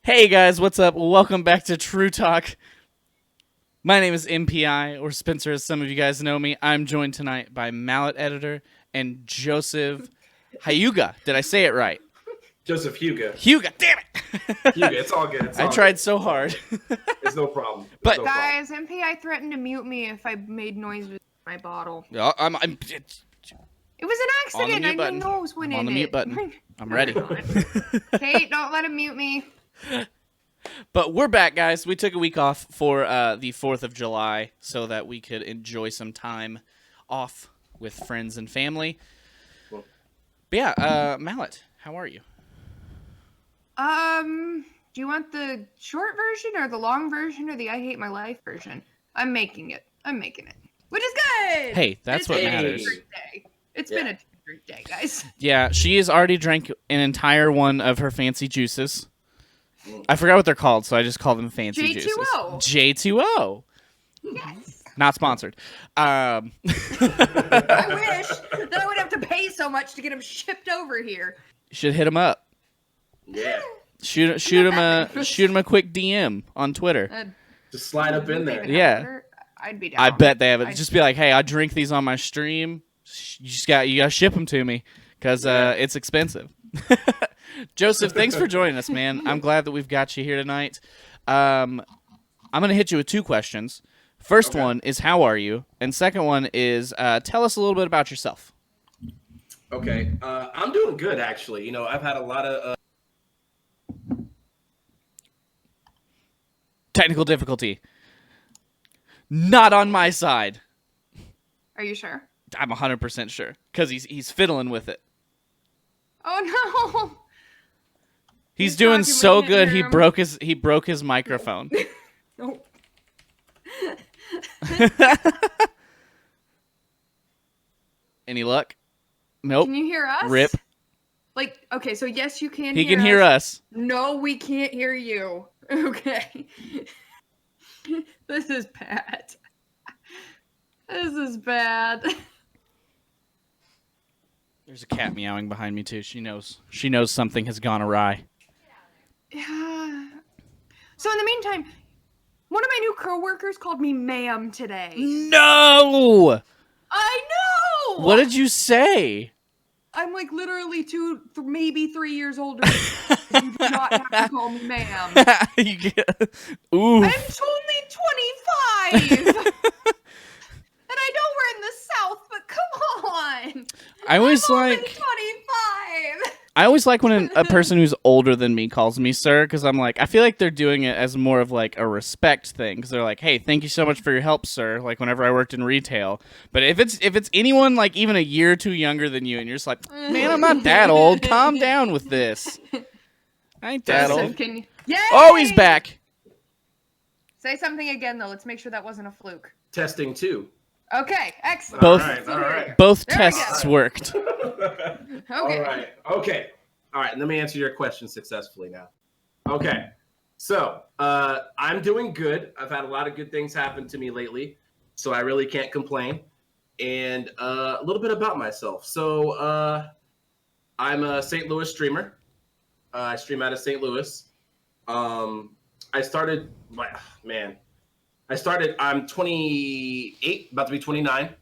Hey guys, what's up? Welcome back to TRU Talk. My name is MPI, or Spencer, as some of you guys know me. I'm joined tonight by Mallet editor and Josephhyuga. Did I say it right? Josephhyuga. Huga, damn it! Huga, it's all good. I tried so hard. It's no problem. But no Guys, MPI threatened to mute me if I made noise with my bottle. I'm It was an accident. On the mute I button. nose went I'm on in the mute it. button. I'm ready. Kate, don't let him mute me. But we're back, guys. We took a week off for the 4th of July so that we could enjoy some time off with friends and family. Cool. But yeah, Mallet, how are you? Do you want the short version or the long version or the I hate my life version? I'm making it. Which is good! Hey, that's what matters. It's been a great day, guys. Yeah, she has already drank an entire one of her fancy juices. I forgot what they're called, so I just call them fancy juices. J2O. Yes. Not sponsored. I wish that I would have to pay so much to get them shipped over here. Should hit him up. Yeah. Shoot him a quick DM on Twitter. Just slide up in there. Yeah. I'd be down. I bet they have it. Just be like, hey, I drink these on my stream. You gotta ship them to me because it's expensive. Joseph, thanks for joining us, man. I'm glad that we've got you here tonight. I'm gonna hit you with two questions. First one is how are you, and second one is tell us a little bit about yourself. Okay, I'm doing good actually. You know, I've had a lot of Technical difficulty. Not on my side. Are you sure? I'm 100% sure because he's fiddling with it. Oh no! He's doing talking, so we can't good. hear He broke his microphone. Nope. Any luck? Nope. Can you hear us? Rip. Like, okay, so yes, you can. He can hear us. No, we can't hear you. Okay. This is bad. This is bad. There's a cat meowing behind me too. She knows something has gone awry. Yeah. So in the meantime, one of my new coworkers called me ma'am today. No! I know! What did you say? I'm like literally maybe 3 years older. You do not have to call me ma'am. Ooh. I'm only 25! And I know we're in the South, but come on! I always I'm like only 25! I always like when a person who's older than me calls me sir, because I'm like, I feel like they're doing it as more of like a respect thing, because they're like, hey, thank you so much for your help, sir, like whenever I worked in retail. But if it's anyone like even a year or two younger than you, and you're just like, man, I'm not that old, calm down with this. I ain't that old. Yay! Oh, he's back. Say something again, though. Let's make sure that wasn't a fluke. testing too. Okay, excellent. Both- All right. Both There we tests worked. Okay. All right. Let me answer your question successfully now. Okay. So, I'm doing good. I've had a lot of good things happen to me lately, so I really can't complain. And a little bit about myself. So, I'm a St. Louis streamer. I stream out of St. Louis. I'm 28, about to be 29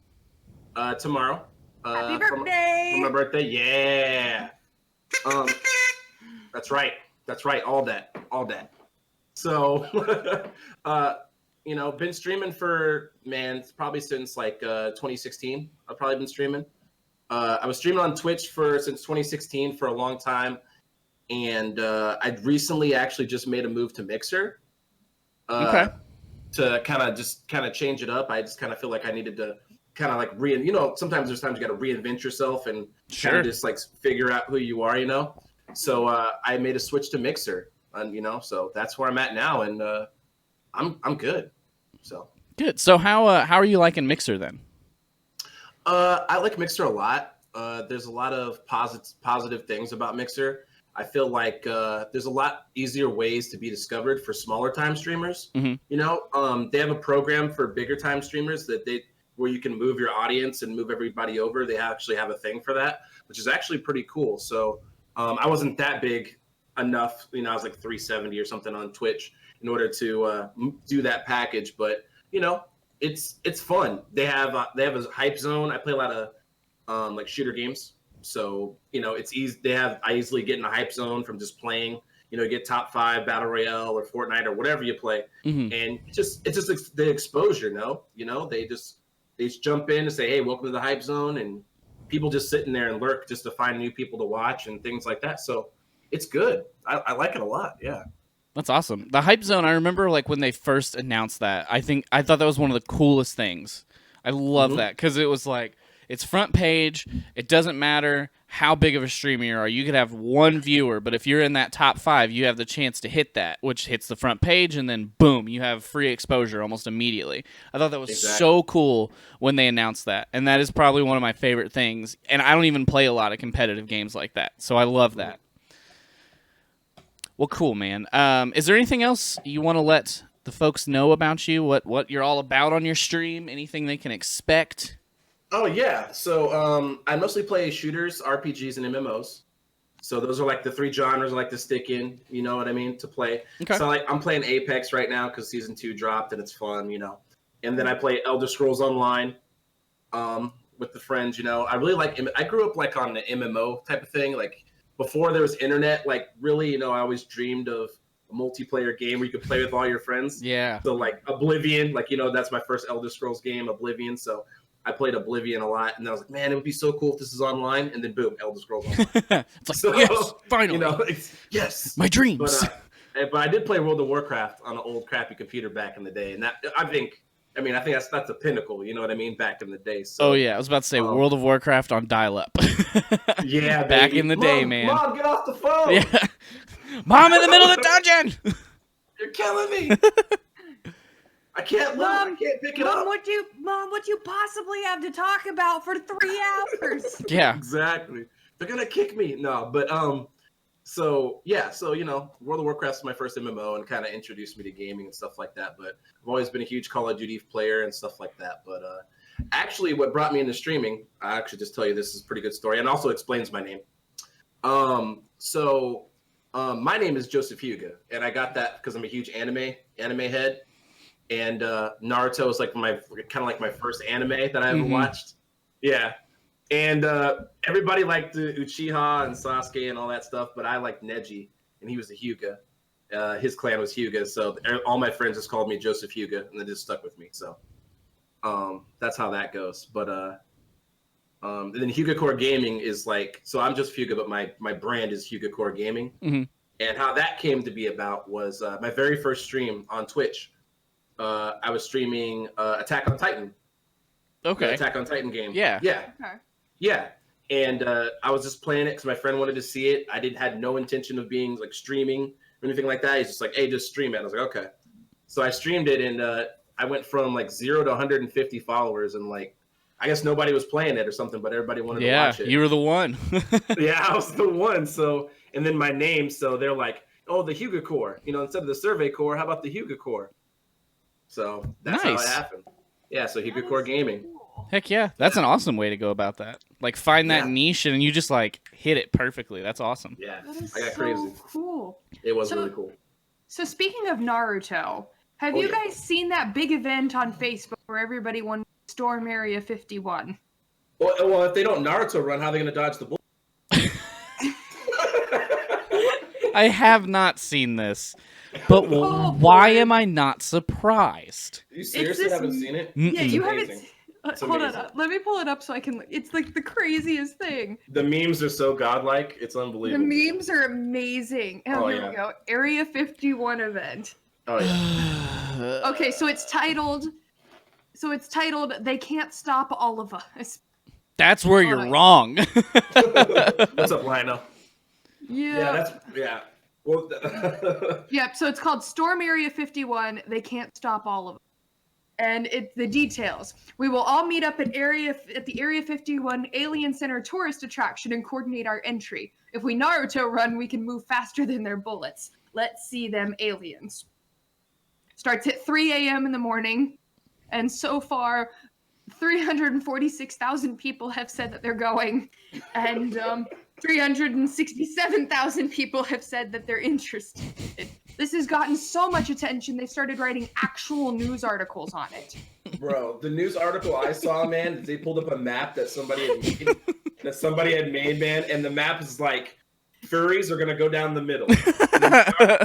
tomorrow. Happy birthday! For my birthday, yeah. That's right. All that. So, been streaming for, probably since like 2016. I've probably been streaming. I was streaming on Twitch since 2016 for a long time. And I recently actually just made a move to Mixer. Okay. To kind of change it up. I just kind of feel like I needed to kind of like sometimes there's times you got to reinvent yourself and kind of just like figure out who you are, So I made a switch to Mixer, and so that's where I'm at now, and I'm good. So Good. So how are you liking Mixer then? I like Mixer a lot. There's a lot of positive things about Mixer. I feel like there's a lot easier ways to be discovered for smaller time streamers. Mm-hmm. They have a program for bigger time streamers where you can move your audience and move everybody over. They actually have a thing for that, which is actually pretty cool. So I wasn't that big enough. You know, I was like 370 or something on Twitch in order to do that package. But you know, it's fun. They have a hype zone. I play a lot of like shooter games, so you know it's easy. I easily get in a hype zone from just playing. You know, get top 5 battle royale or Fortnite or whatever you play, and it's just the exposure. No, you know, they just jump in and say, "Hey, welcome to the hype zone," and people just sitting there and lurk just to find new people to watch and things like that. So it's good. I like it a lot. Yeah. That's awesome. The hype zone, I remember like when they first announced that. I thought that was one of the coolest things. I love that because it was like it's front page. It doesn't matter how big of a streamer you are. You could have one viewer, but if you're in that top 5, you have the chance to hit that, which hits the front page, and then boom, you have free exposure almost immediately. I thought that was so cool when they announced that, and that is probably one of my favorite things. And I don't even play a lot of competitive games like that, so I love that. Well, cool, man. Is there anything else you want to let the folks know about you? What you're all about on your stream? Anything they can expect? Oh yeah. So I mostly play shooters, RPGs, and MMOs. So those are like the 3 genres I like to stick in. You know what I mean? To play. Okay. So like I'm playing Apex right now because season 2 dropped and it's fun. You know. And then I play Elder Scrolls Online with the friends. You know, I really like. I grew up like on the MMO type of thing. Like before there was internet. Like really, you know, I always dreamed of a multiplayer game where you could play with all your friends. Yeah. So like Oblivion, like, you know, that's my first Elder Scrolls game, Oblivion. So I played Oblivion a lot, and I was like, man, it would be so cool if this is online. And then boom, Elder Scrolls Online. It's like, so, yes, finally. You know, yes. My dreams. But I did play World of Warcraft on an old crappy computer back in the day. And that, I think that's the pinnacle, you know what I mean, back in the day. So, oh, yeah, I was about to say World of Warcraft on dial-up. Yeah, back baby. in the day, man. Mom, get off the phone. Yeah. Mom, in the middle of the dungeon. You're killing me. I can't pick it up. What you possibly have to talk about for 3 hours? Yeah, exactly. They're gonna kick me. No, but so you know, World of Warcraft's my first MMO and kind of introduced me to gaming and stuff like that. But I've always been a huge Call of Duty player and stuff like that. But actually, what brought me into streaming, I actually just tell you this is a pretty good story and also explains my name. My name is Josephhyuga, and I got that because I'm a huge anime head. And Naruto is like my first anime that I ever watched. Yeah. And everybody liked the Uchiha and Sasuke and all that stuff, but I liked Neji, and he was a Hyuga. His clan was Hyuga, so all my friends just called me Josephhyuga, and it just stuck with me. So that's how that goes. But and then Hyuga Core Gaming is like, so I'm just Hyuga, but my brand is Hyuga Core Gaming. Mm-hmm. And how that came to be about was my very first stream on Twitch. I was streaming Attack on Titan. Okay. The Attack on Titan game. Yeah. Yeah. Okay. Yeah. And I was just playing it because my friend wanted to see it. I had no intention of being like streaming or anything like that. He's just like, hey, just stream it. I was like, okay. So I streamed it, and I went from like 0 to 150 followers, and like, I guess nobody was playing it or something, but everybody wanted to watch it. Yeah, you were the one. Yeah, I was the one. So, and then my name, so they're like, oh, the Hyuga Core. You know, instead of the Survey Core, how about the Hyuga Core? So that's how it happened. Yeah, so Hyuga Core Gaming. Cool. Heck yeah. That's an awesome way to go about that. Like, find that niche, and you just, like, hit it perfectly. That's awesome. Yeah, that is I got so crazy. Cool. It was really cool. So speaking of Naruto, have you guys seen that big event on Facebook where everybody won Storm Area 51? Well, if they don't Naruto run, how are they going to dodge the bullet? I have not seen this, but why am I not surprised? You seriously haven't seen it? Yeah, it's you amazing. haven't. Hold on, let me pull it up so I can. It's like the craziest thing. The memes are so godlike; it's unbelievable. The memes are amazing. Oh, here we go. Area 51 event. Oh yeah. Okay, so it's titled. "They Can't Stop All of Us." That's where you're wrong. What's up, Lionel? Yeah. Well, yep. So it's called Storm Area 51. They can't stop all of them. And the details. We will all meet up at the Area 51 Alien Center tourist attraction and coordinate our entry. If we Naruto run, we can move faster than their bullets. Let's see them aliens. Starts at 3 a.m. in the morning, and so far, 346,000 people have said that they're going. And 367,000 people have said that they're interested. This has gotten so much attention, they started writing actual news articles on it. Bro, the news article I saw, man, they pulled up a map that somebody had made, man, and the map is like, furries are going to go down the middle.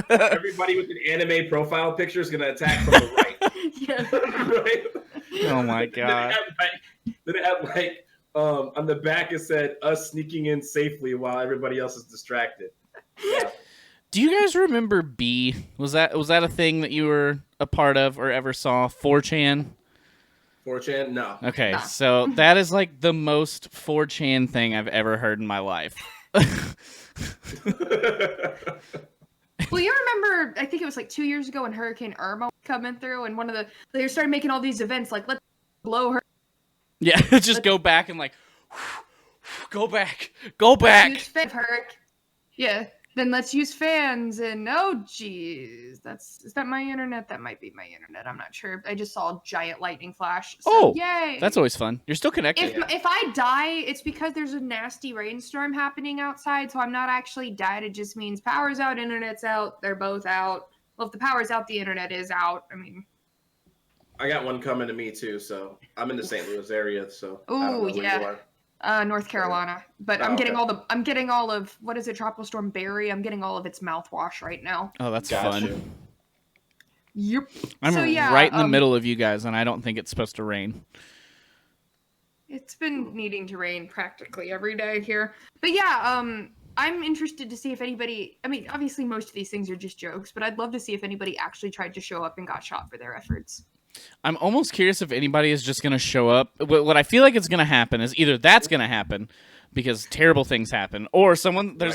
Everybody with an anime profile picture is going to attack from the right. Yeah. Right? Oh my god. Then it had like on the back it said us sneaking in safely while everybody else is distracted. Yeah. Do you guys remember B? Was that a thing that you were a part of or ever saw? 4chan? 4chan? No. Okay, Nah. so that is like the most 4chan thing I've ever heard in my life. Well, you remember, I think it was like 2 years ago when Hurricane Irma was coming through, and they started making all these events like, let's blow her. Yeah, just go back and like, go back. Use yeah, then let's use fans, and oh geez, is that my internet? That might be my internet. I'm not sure. I just saw a giant lightning flash. So, yay! That's always fun. You're still connected. If I die, it's because there's a nasty rainstorm happening outside, so I'm not actually dead. It just means power's out, internet's out. They're both out. Well, if the power's out, the internet is out. I mean, I got one coming to me too, so I'm in the St. Louis area, so I don't know ooh, where you yeah. are. North Carolina. But I'm getting all of what is it, Tropical Storm Barry? I'm getting all of its mouthwash right now. Oh, that's Gotcha. fun. Yep. I'm right in the middle of you guys, and I don't think it's supposed to rain. It's been needing to rain practically every day here. But yeah, I'm interested to see if anybody, I mean, obviously most of these things are just jokes, but I'd love to see if anybody actually tried to show up and got shot for their efforts. I'm almost curious if anybody is just going to show up. What I feel like is going to happen is either that's going to happen because terrible things happen, or there's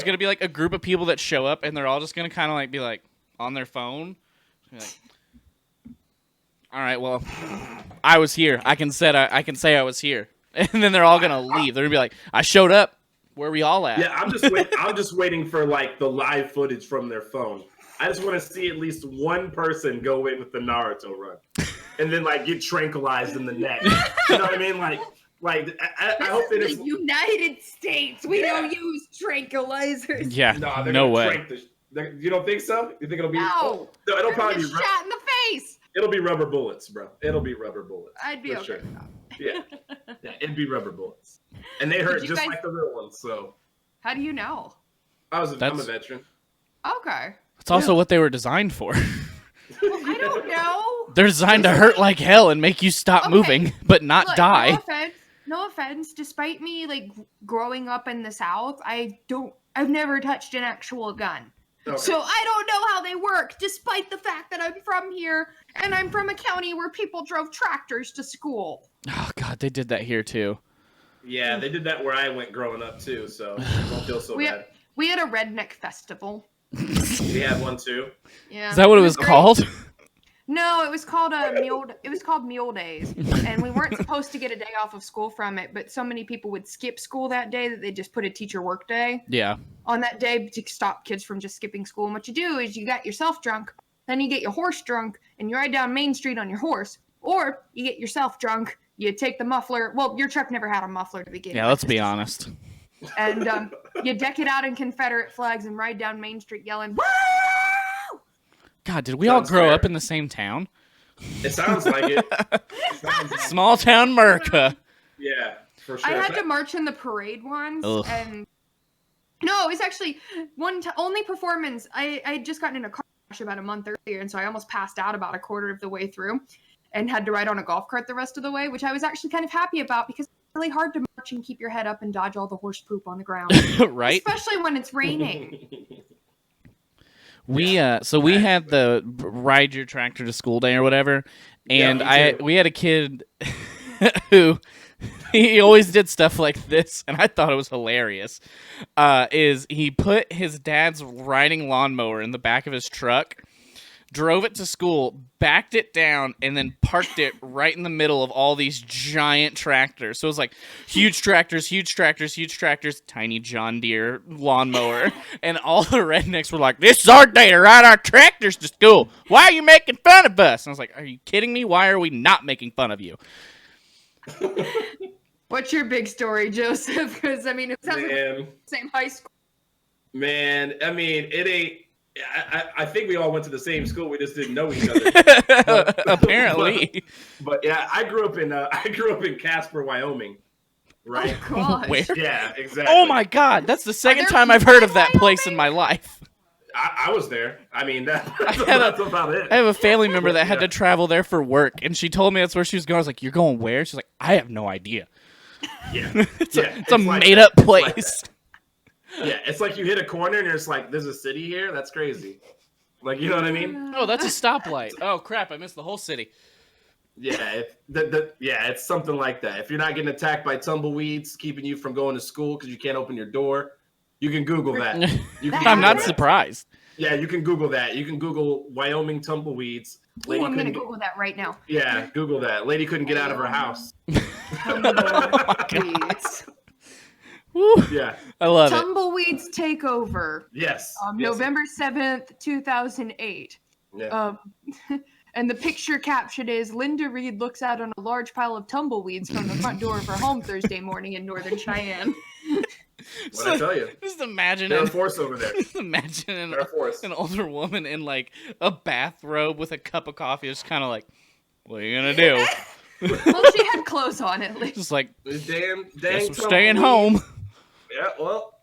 going to be like a group of people that show up and they're all just going to kind of like be like on their phone. Like, all right, well, I was here. I can say I was here. And then they're all going to leave. They're going to be like, I showed up. Where are we all at? Yeah, I'm just waiting for like the live footage from their phone. I just want to see at least one person go in with the Naruto run, and then like get tranquilized in the neck. You know what I mean? Like I hope that it's the United States. We don't use tranquilizers. Yeah, no way. You don't think so? You think it'll be? No, it'll probably be shot in the face. It'll be rubber bullets, bro. It'll be rubber bullets. I'd be for okay sure. with that. Yeah, it'd be rubber bullets, and they hurt just like the real ones. So, how do you know? I'm a veteran. Okay. It's also what they were designed for. Well, I don't know. They're designed to hurt like hell and make you stop moving, but not Look, die. No offense. Despite me like growing up in the South, I've never touched an actual gun. Okay. So I don't know how they work, despite the fact that I'm from here and I'm from a county where people drove tractors to school. Oh God, they did that here too. Yeah, they did that where I went growing up too, so don't feel so bad. We had a redneck festival. We had one too. Yeah. Is that what it was great. called? No, it was called Mule Days, and we weren't supposed to get a day off of school from it. But so many people would skip school that day that they just put a teacher work day. Yeah. On that day to stop kids from just skipping school. And what you do is you got yourself drunk, then you get your horse drunk, and you ride down Main Street on your horse, or you get yourself drunk. You take the muffler. Well, your truck never had a muffler to begin with. Yeah, let's be honest. And you deck it out in Confederate flags and ride down Main Street yelling, "Woo!" God, did we all grow up in the same town? It sounds like it. Small town America. Yeah, for sure. I had to march in the parade once, Ugh. and no, it was actually only performance. I had just gotten in a car crash about a month earlier, and so I almost passed out about a quarter of the way through, and had to ride on a golf cart the rest of the way, which I was actually kind of happy about because it's really hard to march and keep your head up and dodge all the horse poop on the ground, Right? especially when it's raining. We had the ride your tractor to school day or whatever, and Yeah, we had a kid who he always did stuff like this, and I thought it was hilarious. Is he put his dad's riding lawnmower in the back of his truck, drove it to school, backed it down, and then parked it right in the middle of all these giant tractors. So it was like huge tractors, tiny John Deere lawnmower. And all the rednecks were like, this is our day to ride our tractors to school. Why are you making fun of us? And I was like, are you kidding me? Why are we not making fun of you? What's your big story, Joseph? Because I mean, it sounds like the same high school. Man, I mean, it ain't. I think we all went to the same school. We just didn't know each other. Apparently. But yeah, I grew up in Casper, Wyoming. Right? Oh, gosh. Where? Yeah, exactly. Oh my God, that's the second there time I've heard of that people in place in my life. I was there. I mean, that's about it. I have a family member that had to travel there for work, and she told me that's where she was going. I was like, "You're going where?" She's like, "I have no idea." Yeah, it's it's a like made-up that. place. Yeah, it's like you hit a corner and it's like, there's a city here? That's crazy. Like, you know what I mean? Oh, that's a stoplight. Oh, crap, I missed the whole city. Yeah, it's something like that. If you're not getting attacked by tumbleweeds keeping you from going to school because you can't open your door, you can Google that. I'm not surprised. Yeah, you can Google that. You can Google Wyoming tumbleweeds. I'm going to Google that right now. Yeah, Google that. Lady couldn't get out of her house. Tumbleweeds. Woo. Yeah. I love it. Tumbleweeds take over. Yes. November 7th, 2008. Yeah. And the picture caption is, Linda Reed looks out on a large pile of tumbleweeds from the front door of her home Thursday morning in northern Cheyenne. What'd I tell you? Just imagine Air Force over there. Just imagine an older woman in like a bathrobe with a cup of coffee, just kind of like, what are you gonna do? Well, she had clothes on at least. Just like, Damn guess we're staying home. Yeah, well,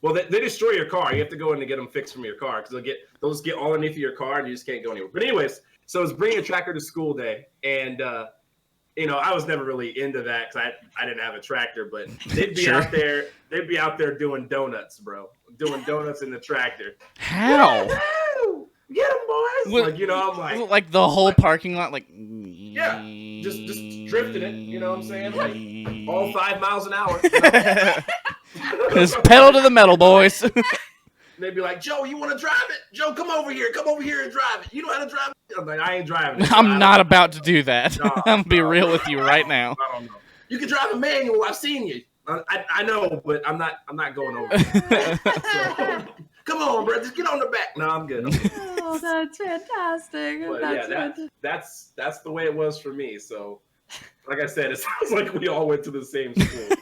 they destroy your car. You have to go in and get them fixed from your car because those get all underneath your car and you just can't go anywhere. But anyways, so it's bringing a tractor to school day, and I was never really into that because I didn't have a tractor, but they'd be out there. They'd be out there doing donuts, bro. Doing donuts in the tractor. How? Woo! Get them, boys! I'm like, like the whole parking lot, like, yeah, just drifting it. You know what I'm saying? Like all 5 miles an hour. Just pedal to the metal, boys. They'd be like, Joe, you want to drive it? Joe, come over here and drive it. You know how to drive it? I'm like, I ain't driving it. I'm not about to do that. I'm gonna be real with you right now. I don't know. You can drive a manual. I've seen you. I know, but I'm not going over. So, come on, bro. Just get on the back. No, I'm good. Oh, that's fantastic. But that's the way it was for me. So, like I said, it sounds like we all went to the same school.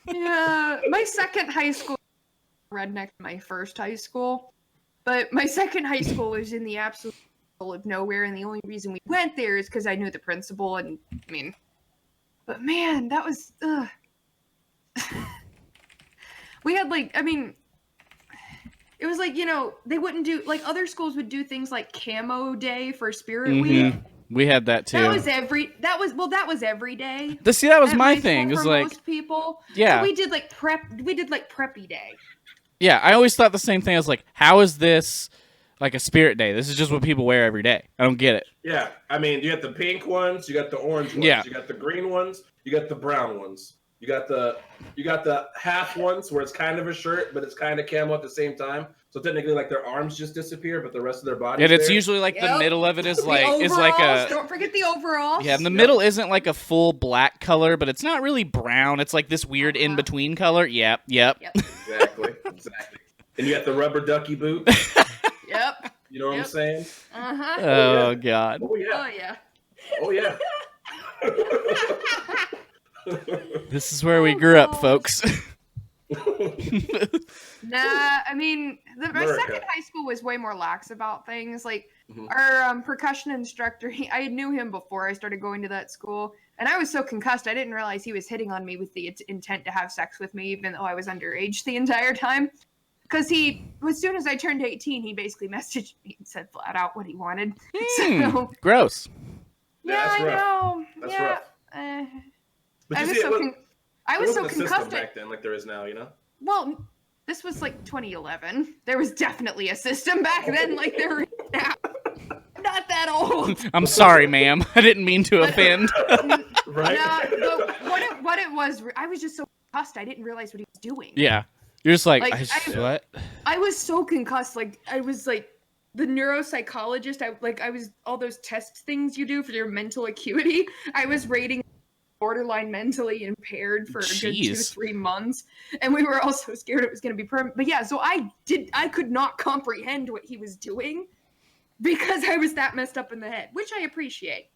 Yeah, my second high school redneck my first high school, but my second high school was in the absolute middle of nowhere, and the only reason we went there is because I knew the principal, and but man, that was we had it was like, they wouldn't do, like, other schools would do things like camo day for Spirit Week. We had that too. That was every day. That was my thing. It was like most people. Yeah. So we did like preppy day. Yeah, I always thought the same thing. I was like, how is this like a Spirit Day? This is just what people wear every day. I don't get it. Yeah, I mean, you got the pink ones, you got the orange ones, you got the green ones, you got the brown ones. You got the half ones where it's kind of a shirt, but it's kind of camo at the same time. So technically, like, their arms just disappear, but the rest of their body. And it's usually like the middle of it is like a. Don't forget the overalls. Yeah, and the middle isn't like a full black color, but it's not really brown. It's like this weird in between color. Yep. Exactly. And you got the rubber ducky boot. Yep. You know what I'm saying? Uh-huh. Oh God. Oh yeah. Oh yeah. This is where we grew up, folks. Nah, I mean, my second high school was way more lax about things. Like, our percussion instructor, I knew him before I started going to that school, and I was so concussed, I didn't realize he was hitting on me with the intent to have sex with me, even though I was underage the entire time. Because as soon as I turned 18, he basically messaged me and said flat out what he wanted. So, gross. Yeah, I know. That's rough. But I was so concussed concussed back then, like there is now, Well, this was like 2011. There was definitely a system back then, like there is now. I'm not that old. I'm sorry, ma'am. I didn't mean to offend. Right? No, but what it was, I was just so concussed, I didn't realize what he was doing. Yeah, you're just like what? I was so concussed, like I was like the neuropsychologist. I was all those test things you do for your mental acuity. I was rating borderline mentally impaired for a good 2-3 months, and we were all so scared it was going to be permanent. But yeah, so I could not comprehend what he was doing because I was that messed up in the head, which I appreciate.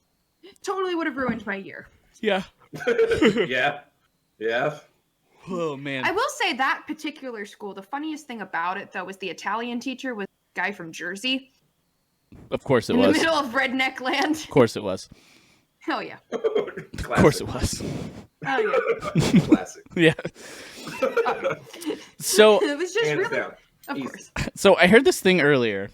Totally would have ruined my year. Yeah. Yeah. Yeah. Oh man. I will say that particular school, the funniest thing about it though was the Italian teacher was a guy from Jersey Of course it in was. the middle of redneck land. Of course it was. Hell yeah. Of course it was. Oh yeah. Classic. Yeah. So It was just Hands really, down. of Easy. course. So I heard this thing earlier,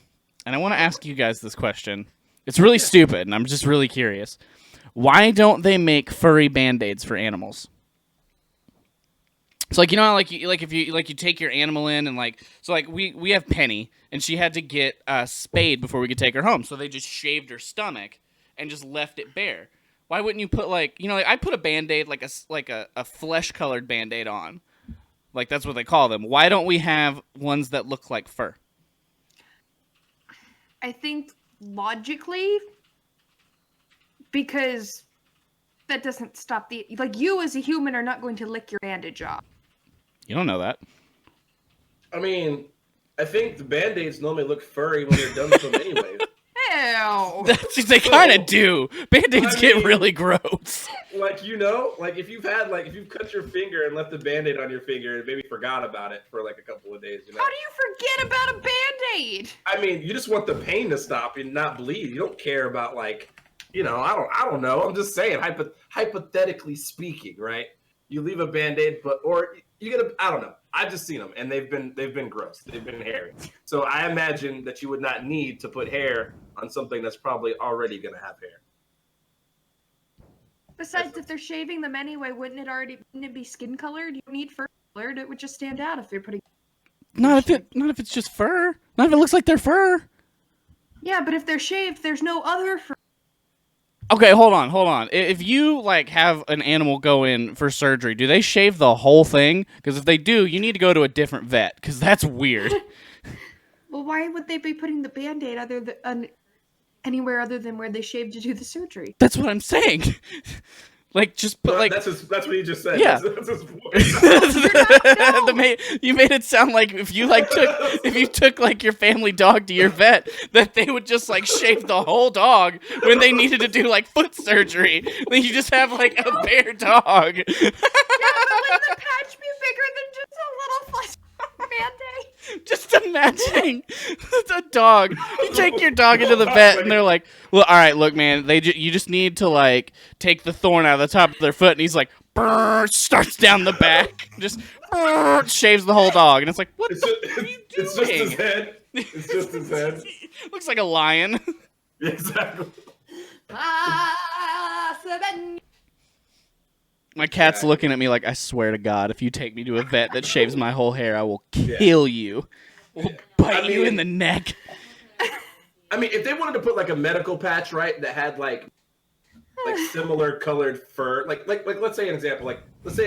and I want to ask you guys this question. It's really stupid, and I'm just really curious. Why don't they make furry Band-Aids for animals? So, like, you know how, like if you take your animal in and, like, so, like, we have Penny, and she had to get spayed before we could take her home, so they just shaved her stomach and just left it bare. Why wouldn't you put, like, you know, like, I put a Band-Aid, like a flesh-colored Band-Aid on. Like, that's what they call them. Why don't we have ones that look like fur? I think logically, because that doesn't stop the, like, you as a human are not going to lick your bandage off. You don't know that. I mean, I think the Band-Aids normally look furry when they're done with them anyway. Ew. They kind of do. Band-Aids I get mean- really gross. Like, you know, like if you've cut your finger and left a Band-Aid on your finger and maybe forgot about it for like a couple of days, you know. How do you forget about a band-aid? I mean, you just want the pain to stop and not bleed. You don't care about, like, you know, I don't know. I'm just saying, hypothetically speaking, right? You leave a Band-Aid, or you get I don't know. I've just seen them, and they've been gross. They've been hairy. So I imagine that you would not need to put hair on something that's probably already going to have hair. Besides, if they're shaving them anyway, wouldn't it be skin colored? You don't need fur colored. It would just stand out if you're putting. Not if it's just fur. Not if it looks like they're fur. Yeah, but if they're shaved, there's no other fur. Okay, hold on. If you, like, have an animal go in for surgery, do they shave the whole thing? Because if they do, you need to go to a different vet, because that's weird. Well, why would they be putting the band-aid anywhere other than where they shaved to do the surgery? That's what I'm saying. Like, just put, Well, like... that's what you just said. Yeah. That's his point. You made it sound like if you took like your family dog to your vet, that they would just like shave the whole dog when they needed to do like foot surgery. Then you just have like a bare dog. Yeah, but wouldn't the patch be bigger than just a little flesh band-aid? Just imagining a dog. You take your dog into the vet, and they're like, "Well, all right, look, man. You just need to like take the thorn out of the top of their foot." And he's like, "Brrr," starts down the back, just shaves the whole dog, and it's like, "What the fuck are you doing?" It's just his head. It's just his head. Looks like a lion. Exactly. My cat's looking at me like, I swear to God, if you take me to a vet that shaves my whole hair, I will kill you. We'll bite you in the neck. I mean, if they wanted to put like a medical patch, right, that had like similar colored fur, like let's say an example, like let's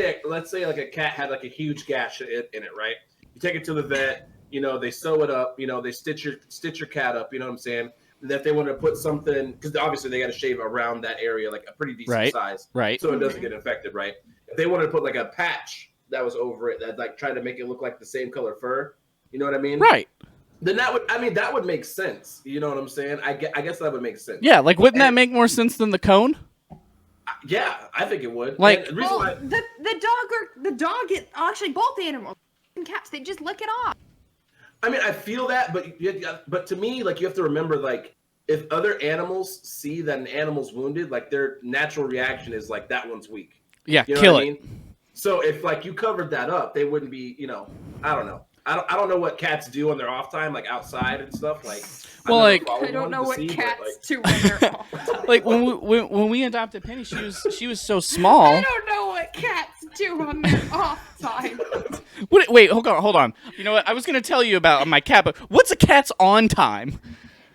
say like a cat had like a huge gash in it, right? You take it to the vet, you know, they sew it up, you know, they stitch your cat up, you know what I'm saying? And that they want to put something, because obviously they got to shave around that area like a pretty decent size, right? So it doesn't get infected, right? If they wanted to put like a patch that was over it that like tried to make it look like the same color fur, you know what I mean? Right. Then that would make sense. You know what I'm saying? I guess that would make sense. Yeah, like wouldn't that make more sense than the cone? Yeah, I think it would. Like, and the reason why, the dog, actually both animals and cats, they just lick it off. I mean, I feel that, but to me, like you have to remember, like if other animals see that an animal's wounded, like their natural reaction is like that one's weak. Yeah, you know kill what it. I mean? So if like you covered that up, they wouldn't be. You know, I don't know. I don't know what cats do on their off time, like outside and stuff. Like, well, like I don't know what cats do on their off time. Like when we adopted Penny, she was so small. I don't know what cats do on their off time. Wait, hold on. You know what? I was gonna tell you about my cat, but what's a cat's on time?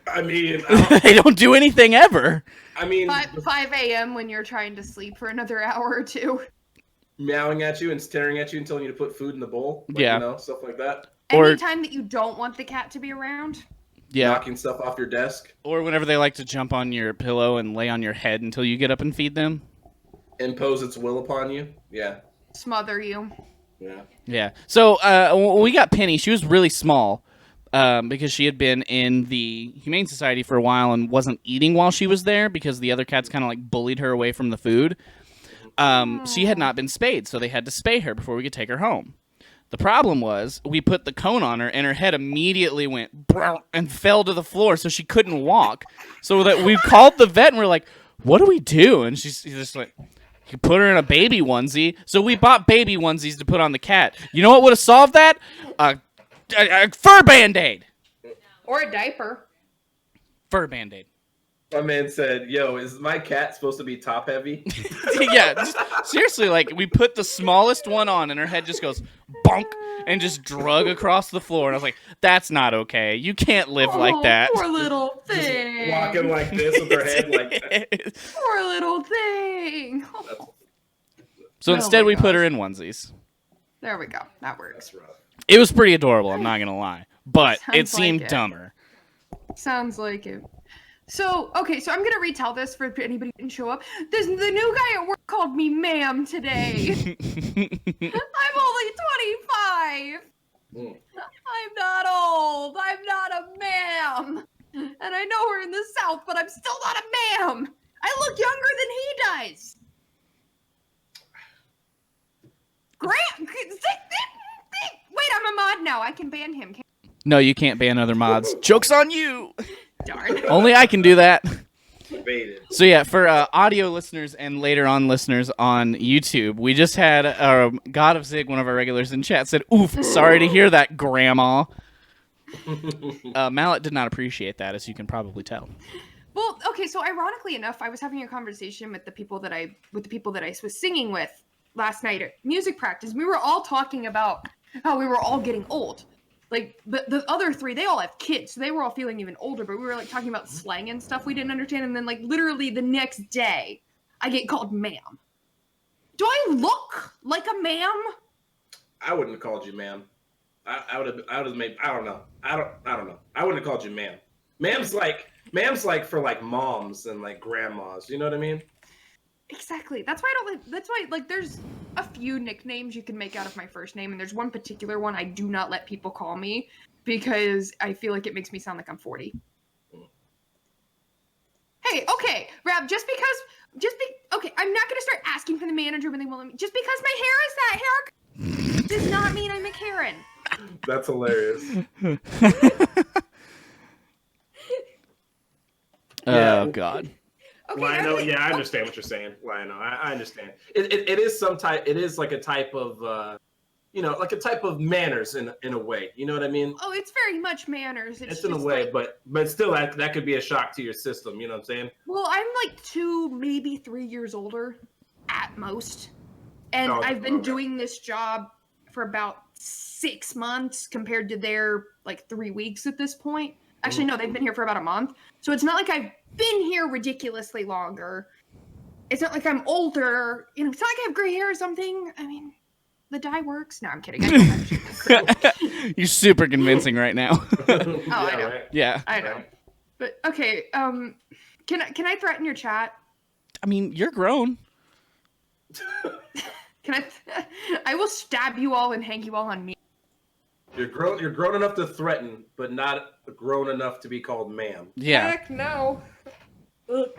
I mean, They don't do anything ever. I mean, 5 a.m. when you're trying to sleep for another hour or two. Meowing at you and staring at you and telling you to put food in the bowl. Like, yeah. You know, stuff like that. Or anytime that you don't want the cat to be around. Yeah. Knocking stuff off your desk. Or whenever they like to jump on your pillow and lay on your head until you get up and feed them. Impose its will upon you. Yeah. Smother you. Yeah. Yeah. So when we got Penny, she was really small because she had been in the Humane Society for a while and wasn't eating while she was there because the other cats kind of like bullied her away from the food. She had not been spayed, so they had to spay her before we could take her home. The problem was we put the cone on her, and her head immediately went and fell to the floor, so she couldn't walk. So that we called the vet, and we're like, "What do we do?" And she's just like, "You put her in a baby onesie." So we bought baby onesies to put on the cat. You know what would have solved that? A fur Band-Aid. Or a diaper. Fur Band-Aid. My man said, "Yo, is my cat supposed to be top heavy?" Yeah, just, seriously, like we put the smallest one on, and her head just goes bonk and just drug across the floor. And I was like, "That's not okay. You can't live like that." Poor little thing. Walking like this with her head like that. Poor little thing. So instead, we put her in onesies. There we go. That works. That's rough. It was pretty adorable. I'm not gonna lie, but it Sounds like seemed it. dumber. Sounds like it. So, okay, so I'm going to retell this for anybody who didn't show up. The new guy at work called me ma'am today. I'm only 25. I'm not old. I'm not a ma'am. And I know we're in the South, but I'm still not a ma'am. I look younger than he does. Wait, I'm a mod now. I can ban him. No, you can't ban other mods. Joke's on you. Darn. Only I can do that. Debated. So yeah, for audio listeners and later on listeners on YouTube, we just had God of Zig, one of our regulars in chat, said, "Oof, sorry to hear that, Grandma." Mallet did not appreciate that, as you can probably tell. Well, okay, so ironically enough, I was having a conversation with the people that I was singing with last night at music practice. We were all talking about how we were all getting old. Like, the other three, they all have kids, so they were all feeling even older, but we were, like, talking about slang and stuff we didn't understand, and then, like, literally the next day, I get called ma'am. Do I look like a ma'am? I wouldn't have called you ma'am. I would have made, I don't know. I don't know. I wouldn't have called you ma'am. Ma'am's like for, like, moms and, like, grandmas. You know what I mean? Exactly. That's why there's a few nicknames you can make out of my first name, and there's one particular one I do not let people call me because I feel like it makes me sound like I'm 40. Hey, okay, Rab, okay, I'm not gonna start asking for the manager when they won't let me. Just because my hair is that hair does not mean I'm a Karen. That's hilarious. Oh, God. Okay, Lionel, yeah, I understand what you're saying. Lionel, I understand. It is some type. It is like a type of, like a type of manners in a way. You know what I mean? Oh, it's very much manners. It's in a way, but still, that could be a shock to your system. You know what I'm saying? Well, I'm like 2, maybe 3 years older, at most, and I've been doing this job for about 6 months compared to their like 3 weeks at this point. Actually, no, they've been here for about a month. So it's not like I've been here ridiculously longer. It's not like I'm older. You know, it's not like I have gray hair or something. I mean, the dye works. No, I'm kidding. I don't actually. You're super convincing right now. Oh, I know. Right? Yeah. I know. But okay, can I threaten your chat? I mean, you're grown. Can I will stab you all and hang you all on me. You're grown enough to threaten, but not grown enough to be called ma'am. Yeah. Heck no. Ugh.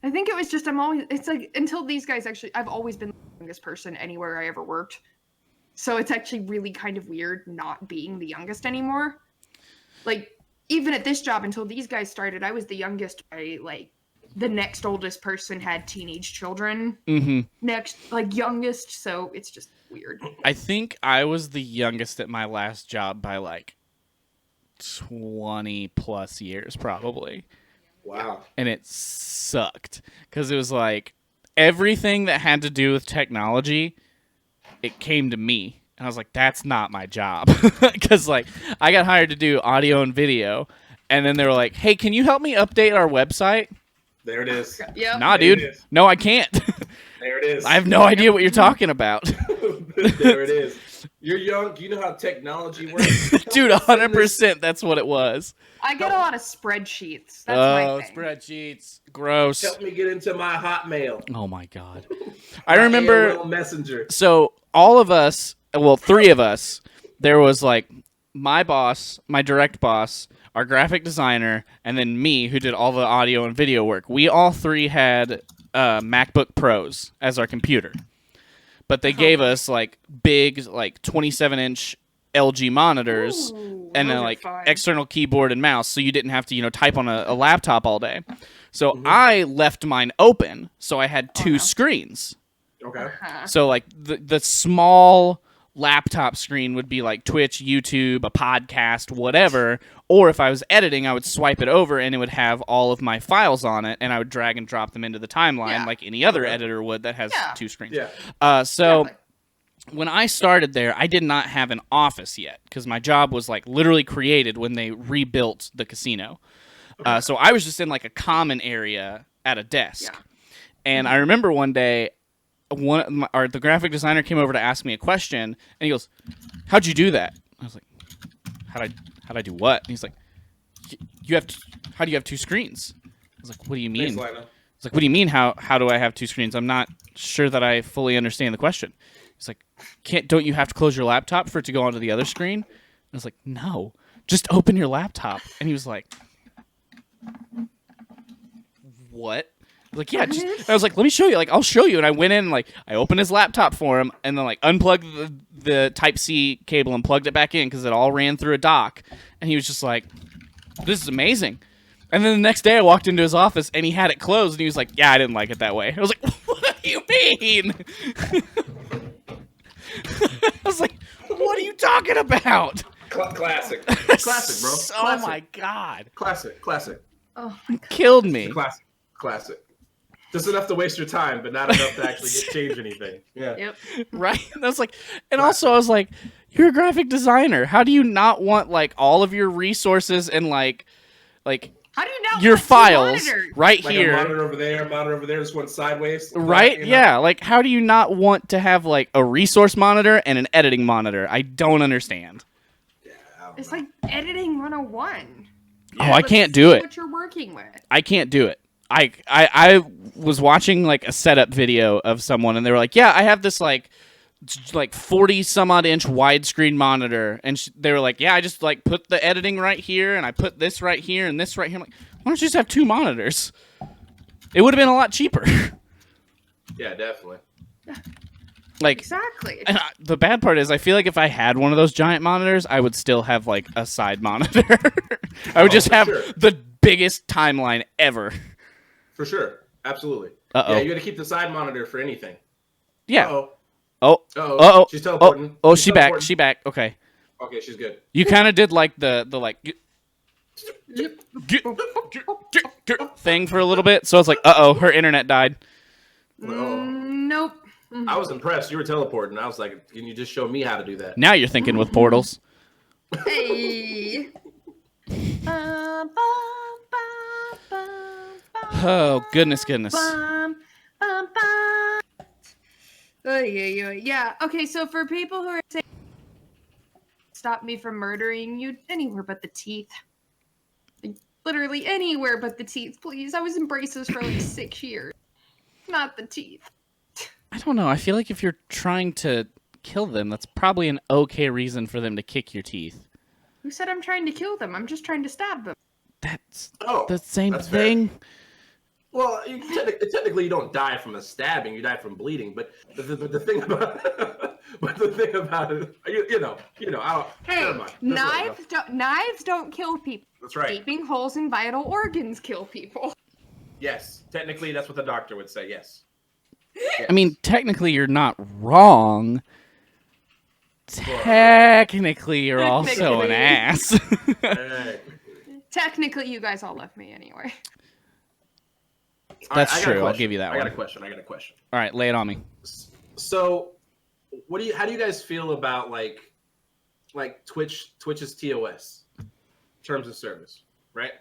I think it was just it's like until these guys I've always been the youngest person anywhere I ever worked. So it's actually really kind of weird not being the youngest anymore. Like, even at this job until these guys started, I was the youngest by like the next oldest person had teenage children. Mm-hmm. Next, like youngest, so it's just weird. I think I was the youngest at my last job by like 20 plus years, probably. Wow. And it sucked because it was like everything that had to do with technology, it came to me. And I was like, that's not my job. Because like I got hired to do audio and video. And then they were like, hey, can you help me update our website? There it is. Yeah. Nah, There it dude. is. No, I can't. There it is. I have no idea what you're talking about. There it is. You're young. Do you know how technology works? Dude, 100% that's what it was. I get a lot of spreadsheets. That's my thing. Spreadsheets. Gross. Help me get into my Hotmail. Oh, my God. I remember... AOL Messenger. So all of us, well, 3 of us, there was like my boss, my direct boss, our graphic designer, and then me who did all the audio and video work. We all 3 had MacBook Pros as our computer, but they gave us like big, like 27-inch LG monitors. Ooh, And those then are like fun. external keyboard and mouse, so you didn't have to type on a laptop all day. So I left mine open, so I had two no. screens. Okay. Uh-huh. So like the small laptop screen would be like Twitch, YouTube, a podcast, whatever. Or if I was editing, I would swipe it over and it would have all of my files on it, and I would drag and drop them into the timeline Yeah. like any other Okay. editor would that has Yeah. two screens. Yeah. So Exactly. when I started there, I did not have an office yet because my job was like literally created when they rebuilt the casino. So I was just in like a common area at a desk. Yeah. And I remember one day, the graphic designer came over to ask me a question, and he goes, "How'd you do that?" I was like, "How'd I do what?" And he's like, "How do you have two screens?" I was like, "What do you mean?" Thanks, Lionel. It's like, "What do you mean? How do I have two screens? I'm not sure that I fully understand the question." He's like, "Don't you have to close your laptop for it to go onto the other screen?" I was like, "No, just open your laptop." And he was like, "What?" I was like, "Yeah." I was like, "Let me show you. Like, I'll show you." And I went in and like I opened his laptop for him, and then like unplugged the Type-C cable and plugged it back in because it all ran through a dock. And he was just like, "This is amazing." And then the next day I walked into his office and he had it closed, and he was like, "Yeah, I didn't like it that way." I was like, "What do you mean?" I was like, "What are you talking about?" Classic. Classic, bro. Oh Classic. my god. Classic. Classic. Oh my god. Killed me. Classic. Classic. Just enough to waste your time, but not enough to actually change anything. Yeah. Yep. Right? And I was like, and also I was like, you're a graphic designer. How do you not want like all of your resources and like How do you not your want two files monitors? right Like here? a monitor over there, just one sideways. Right? You know? Yeah. Like, how do you not want to have like a resource monitor and an editing monitor? I don't understand. Yeah, I don't It's know. like editing 101. Oh, I can't do it. What you're working with. I can't do it. I was watching like a setup video of someone, and they were like, "Yeah, I have this like 40 some odd inch widescreen monitor," and they were like, "Yeah, I just like put the editing right here, and I put this right here, and this right here." I'm like, "Why don't you just have two monitors? It would have been a lot cheaper." Yeah, definitely. Like, Exactly. and the bad part is, I feel like if I had one of those giant monitors, I would still have like a side monitor. I would just for have sure. the biggest timeline ever. For sure. Absolutely. Uh-oh. Yeah, you got to keep the side monitor for anything. Yeah. Uh-oh. Oh. Uh-oh. Uh-oh. She's teleporting. Oh, She's she back. teleporting. She back. Okay. Okay, she's good. You kind of did like the like thing for a little bit, so I was like, "Uh-oh, her internet died." Nope. I was impressed. You were teleporting. I was like, can you just show me how to do that? Now you're thinking with portals. Hey. Oh, goodness. Yeah. Okay, so for people who are saying stop me from murdering you anywhere but the teeth. Like, literally anywhere but the teeth, please. I was in braces for like 6 years. Not the teeth. I don't know. I feel like if you're trying to kill them, that's probably an okay reason for them to kick your teeth. Who said I'm trying to kill them? I'm just trying to stab them. That's Oh, the same that's fair. thing. Well, technically, you don't die from a stabbing; you die from bleeding. But the thing about, it, you know, I don't. Hey, never mind. That's knives don't kill people. That's right. Gaping holes in vital organs kill people. Yes, technically, that's what the doctor would say. Yes. I mean, technically, you're not wrong. Technically, you're also an Technically. ass. Hey. Technically, you guys all left me anyway. All That's I got a true. I'll question. give you that I got one. a question. All right, lay it on me. So, how do you guys feel about like Twitch's TOS terms of service, right?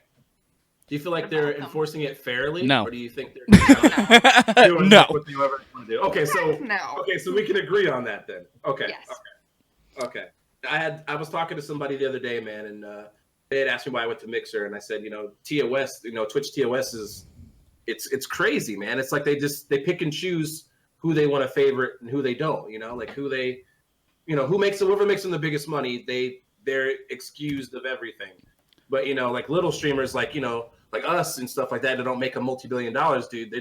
Do you feel like they're enforcing it fairly? No. Or do you think they're doing No. what you ever want to do? Okay, so No. so we can agree on that then. Okay. Yes. Okay. I was talking to somebody the other day, man, and they had asked me why I went to Mixer, and I said, TOS, Twitch TOS is it's crazy, man. It's like they pick and choose who they want to favorite and who they don't, like who they, whoever makes them the biggest money, they're excused of everything. But, like little streamers like us and stuff like that don't make a multi-billion dollars, dude.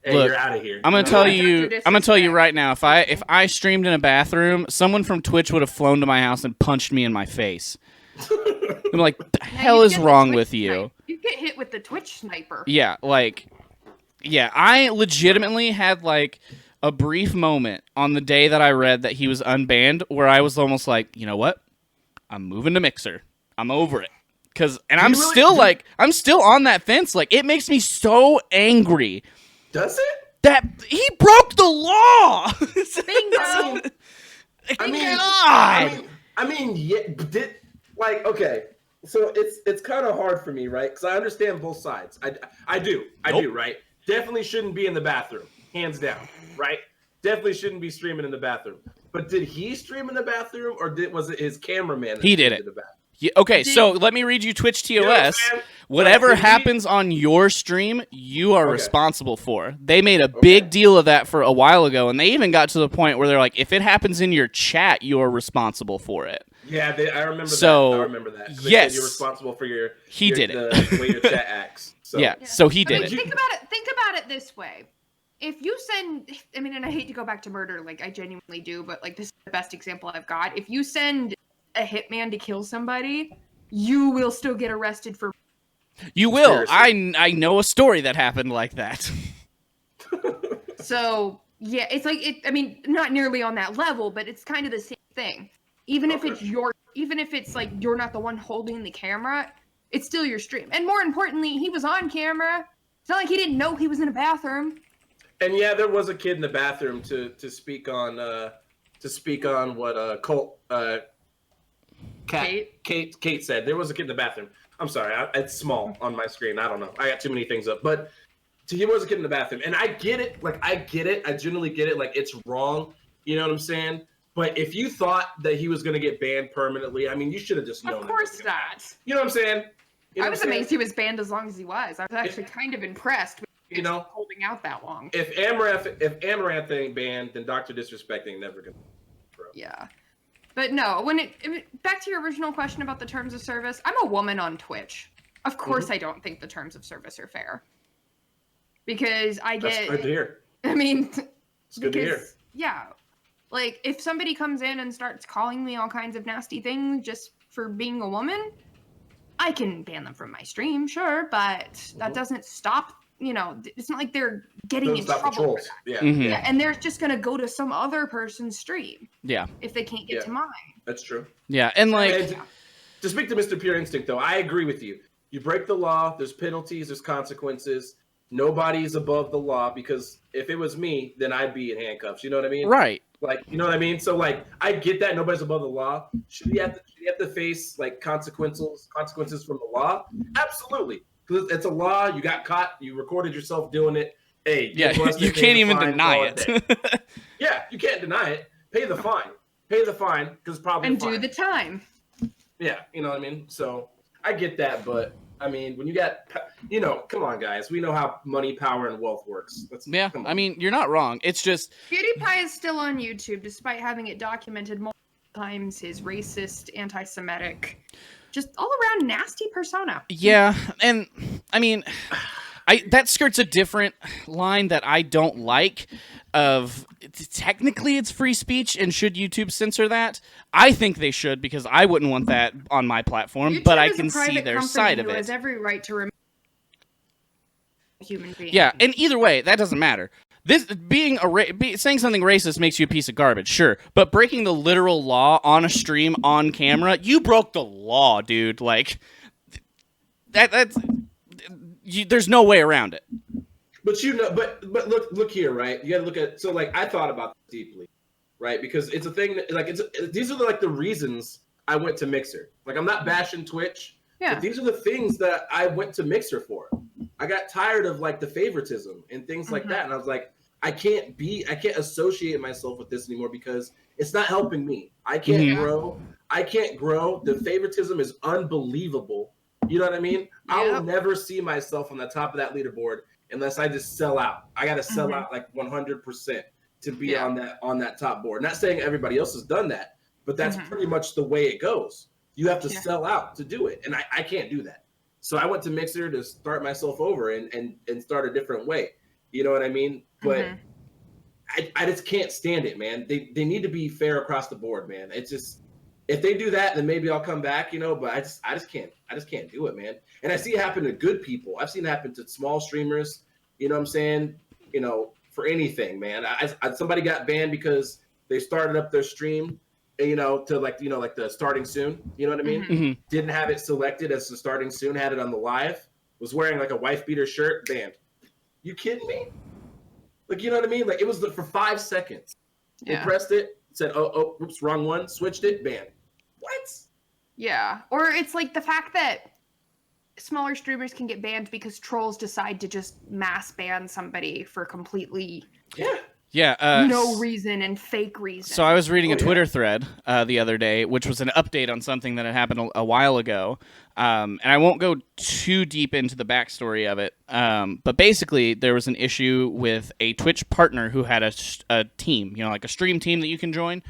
Hey, Look, you're out of here. I'm gonna No, tell no, you. I'm gonna tell you right now. If I streamed in a bathroom, someone from Twitch would have flown to my house and punched me in my face. I'm like, the hell is wrong with you? You get hit with the Twitch sniper. Yeah, like, yeah. I legitimately had like a brief moment on the day that I read that he was unbanned, where I was almost like, you know what? I'm moving to Mixer. I'm over it. I'm still on that fence. Like, it makes me so angry. Does it? That he broke the law. Bingo. Okay. So it's kind of hard for me, right? Because I understand both sides. I do, right? Definitely shouldn't be in the bathroom, hands down, right? Definitely shouldn't be streaming in the bathroom. But did he stream in the bathroom, or was it his cameraman? He did it. In the bathroom? Yeah, okay, so let me read you Twitch TOS. Whatever happens on your stream, you are responsible for. They made a big deal of that for a while ago, and they even got to the point where they're like, if it happens in your chat, you're responsible for it. Yeah, I remember that. I remember that. Yes. You're responsible for the way your chat acts. So. Yeah, so he did it. Think about it this way. If you send, and I hate to go back to murder, like I genuinely do, but like this is the best example I've got. If you send a hitman to kill somebody, you will still get arrested for. You will. I know a story that happened like that. So yeah, it's like not nearly on that level, but it's kind of the same thing. Even if it's like you're not the one holding the camera, it's still your stream. And more importantly, he was on camera. It's not like he didn't know he was in a bathroom. And yeah, there was a kid in the bathroom to speak on what Kate said. There was a kid in the bathroom. I'm sorry, it's small on my screen. I don't know. I got too many things up. But he was a kid in the bathroom, and I get it. Like I get it. I genuinely get it. Like it's wrong. You know what I'm saying? But if you thought that he was going to get banned permanently, you should have just known. Of course not. You know what I'm saying? I was amazed he was banned as long as he was. I was actually kind of impressed with holding out that long. If Amaranth ain't banned, then Dr. Disrespect ain't never gonna. Yeah, but no. Back to your original question about the terms of service, I'm a woman on Twitch. Of course, I don't think the terms of service are fair because That's good to hear. It's good to hear. Yeah, like if somebody comes in and starts calling me all kinds of nasty things just for being a woman, I can ban them from my stream, sure, but that doesn't stop. It's not like they're getting in trouble for that. Yeah. Mm-hmm. Yeah, and they're just gonna go to some other person's stream. Yeah. If they can't get to mine. That's true. Yeah, and to speak to Mr. Pure Instinct, though, I agree with you. You break the law, there's penalties, there's consequences. Nobody's above the law, because if it was me, then I'd be in handcuffs. You know what I mean? Right. Like, you know what I mean? So, like, I get that nobody's above the law. Should he have to face like consequences from the law? Absolutely. Because it's a law. You got caught. You recorded yourself doing it. Hey, you can't even deny it. Yeah, you can't deny it. Pay the fine. Because probably and do the time. Yeah, you know what I mean. So I get that, but when you got, come on, guys. We know how money, power, and wealth works. You're not wrong. It's just PewDiePie is still on YouTube, despite having it documented multiple times. His racist, anti-Semitic, just all around nasty persona. Yeah, and that skirts a different line that I don't like. Technically, it's free speech, and should YouTube censor that? I think they should, because I wouldn't want that on my platform. YouTube but I is can a private see their company side of who it. has every right to remain a human being. Yeah, and either way, that doesn't matter. This saying something racist makes you a piece of garbage, sure, but breaking the literal law on a stream on camera, you broke the law, dude. Like there's no way around it. But but look here, right? You got to look at, so like I thought about this deeply, right? Because it's a thing that, like, these are like the reasons I went to Mixer. Like, I'm not bashing Twitch. Yeah. But these are the things that I went to Mixer for. I got tired of like the favoritism and things like that, and I was like, I can't associate myself with this anymore because it's not helping me. I can't grow. The favoritism is unbelievable. You know what I mean? Yep. I will never see myself on the top of that leaderboard unless I just sell out. I got to sell out like 100% to be on that top board. Not saying everybody else has done that, but that's pretty much the way it goes. You have to sell out to do it, and I can't do that. So I went to Mixer to start myself over and start a different way. You know what I mean? But Mhm. I just can't stand it, man. They need to be fair across the board, man. It's just if they do that, then maybe I'll come back, but I just can't do it, man. And I see it happen to good people. I've seen it happen to small streamers. You know what I'm saying? For anything, man. Somebody got banned because they started up their stream, to like the starting soon. You know what I mean? Mhm. Mhm. Didn't have it selected as the starting soon. Had it on the live. Was wearing like a wife beater shirt. Banned. You kidding me? Like, you know what I mean? Like, it was for 5 seconds. They Yeah. pressed it, said, oh, oops, wrong one, switched it, banned. What? Yeah. Or it's like the fact that smaller streamers can get banned because trolls decide to just mass ban somebody for completely Yeah. Yeah. no reason and fake reason. So I was reading a Oh, yeah. Twitter thread the other day, which was an update on something that had happened a while ago. And I won't go too deep into the backstory of it. But basically, there was an issue with a Twitch partner who had a team, like a stream team that you can join.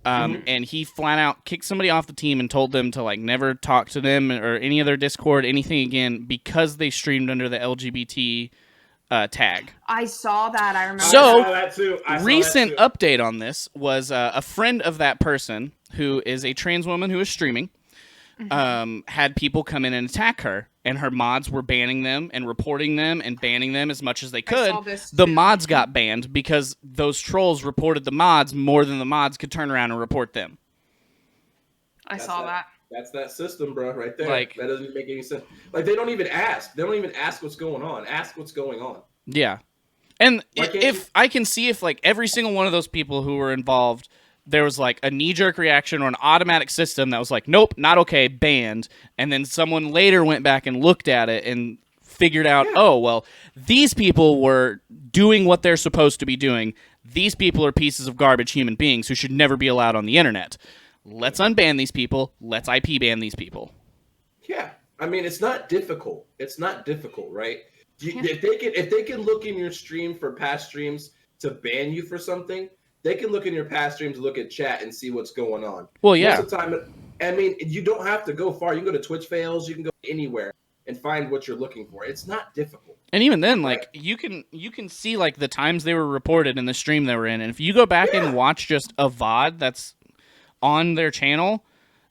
And he flat out kicked somebody off the team and told them to like never talk to them or any of their Discord, anything again, because they streamed under the LGBT tag. I saw that. I remember. So, I saw that too. Recent update on this was a friend of that person who is a trans woman who is streaming had people come in and attack her, and her mods were banning them and reporting them and banning them as much as they could. saw this The too. mods got banned because those trolls reported the mods more than the mods could turn around and report them. I saw that. That's that system, bro, right there. Like- that doesn't make any sense. Like, they don't even ask. They don't even ask what's going on. Ask what's going on. Yeah. And Why can't if you- I can see if like every single one of those people who were involved, there was like a knee-jerk reaction or an automatic system that was like, nope, not okay, banned. And then someone later went back and looked at it and figured out, oh, well, these people were doing what they're supposed to be doing. These people are pieces of garbage human beings who should never be allowed on the internet. Let's unban these people. Let's IP ban these people. Yeah. I mean, it's not difficult. It's not difficult, right? If they can look in your stream for past streams to ban you for something, they can look in your past streams, look at chat, and see what's going on. Well, yeah. Most of the time, I mean, you don't have to go far. You can go to Twitch fails. You can go anywhere and find what you're looking for. It's not difficult. And even then, like you can see like the times they were reported in the stream they were in, and if you go back and watch just a VOD that's on their channel,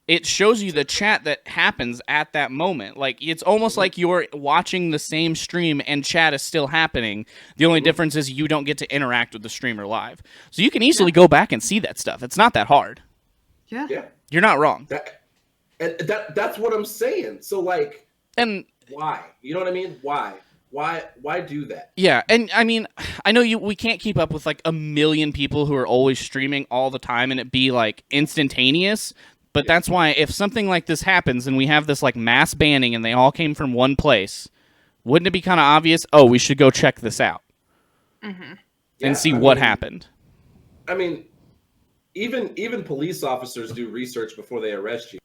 it shows you the chat that happens at that moment. Like it's almost like you're watching the same stream and chat is still happening. The only difference is you don't get to interact with the streamer live. So you can easily go back and see that stuff. It's not that hard. Yeah. Yeah. You're not wrong. That's what I'm saying. So like, And why? You know what I mean? Why? Why do that? yeah, and I mean, I know we can't keep up with like a million people who are always streaming all the time and it be like instantaneous. But that's why if something like this happens and we have this like mass banning and they all came from one place, wouldn't it be kind of obvious? Oh, we should go check this out and see what happened. I mean, even police officers do research before they arrest you.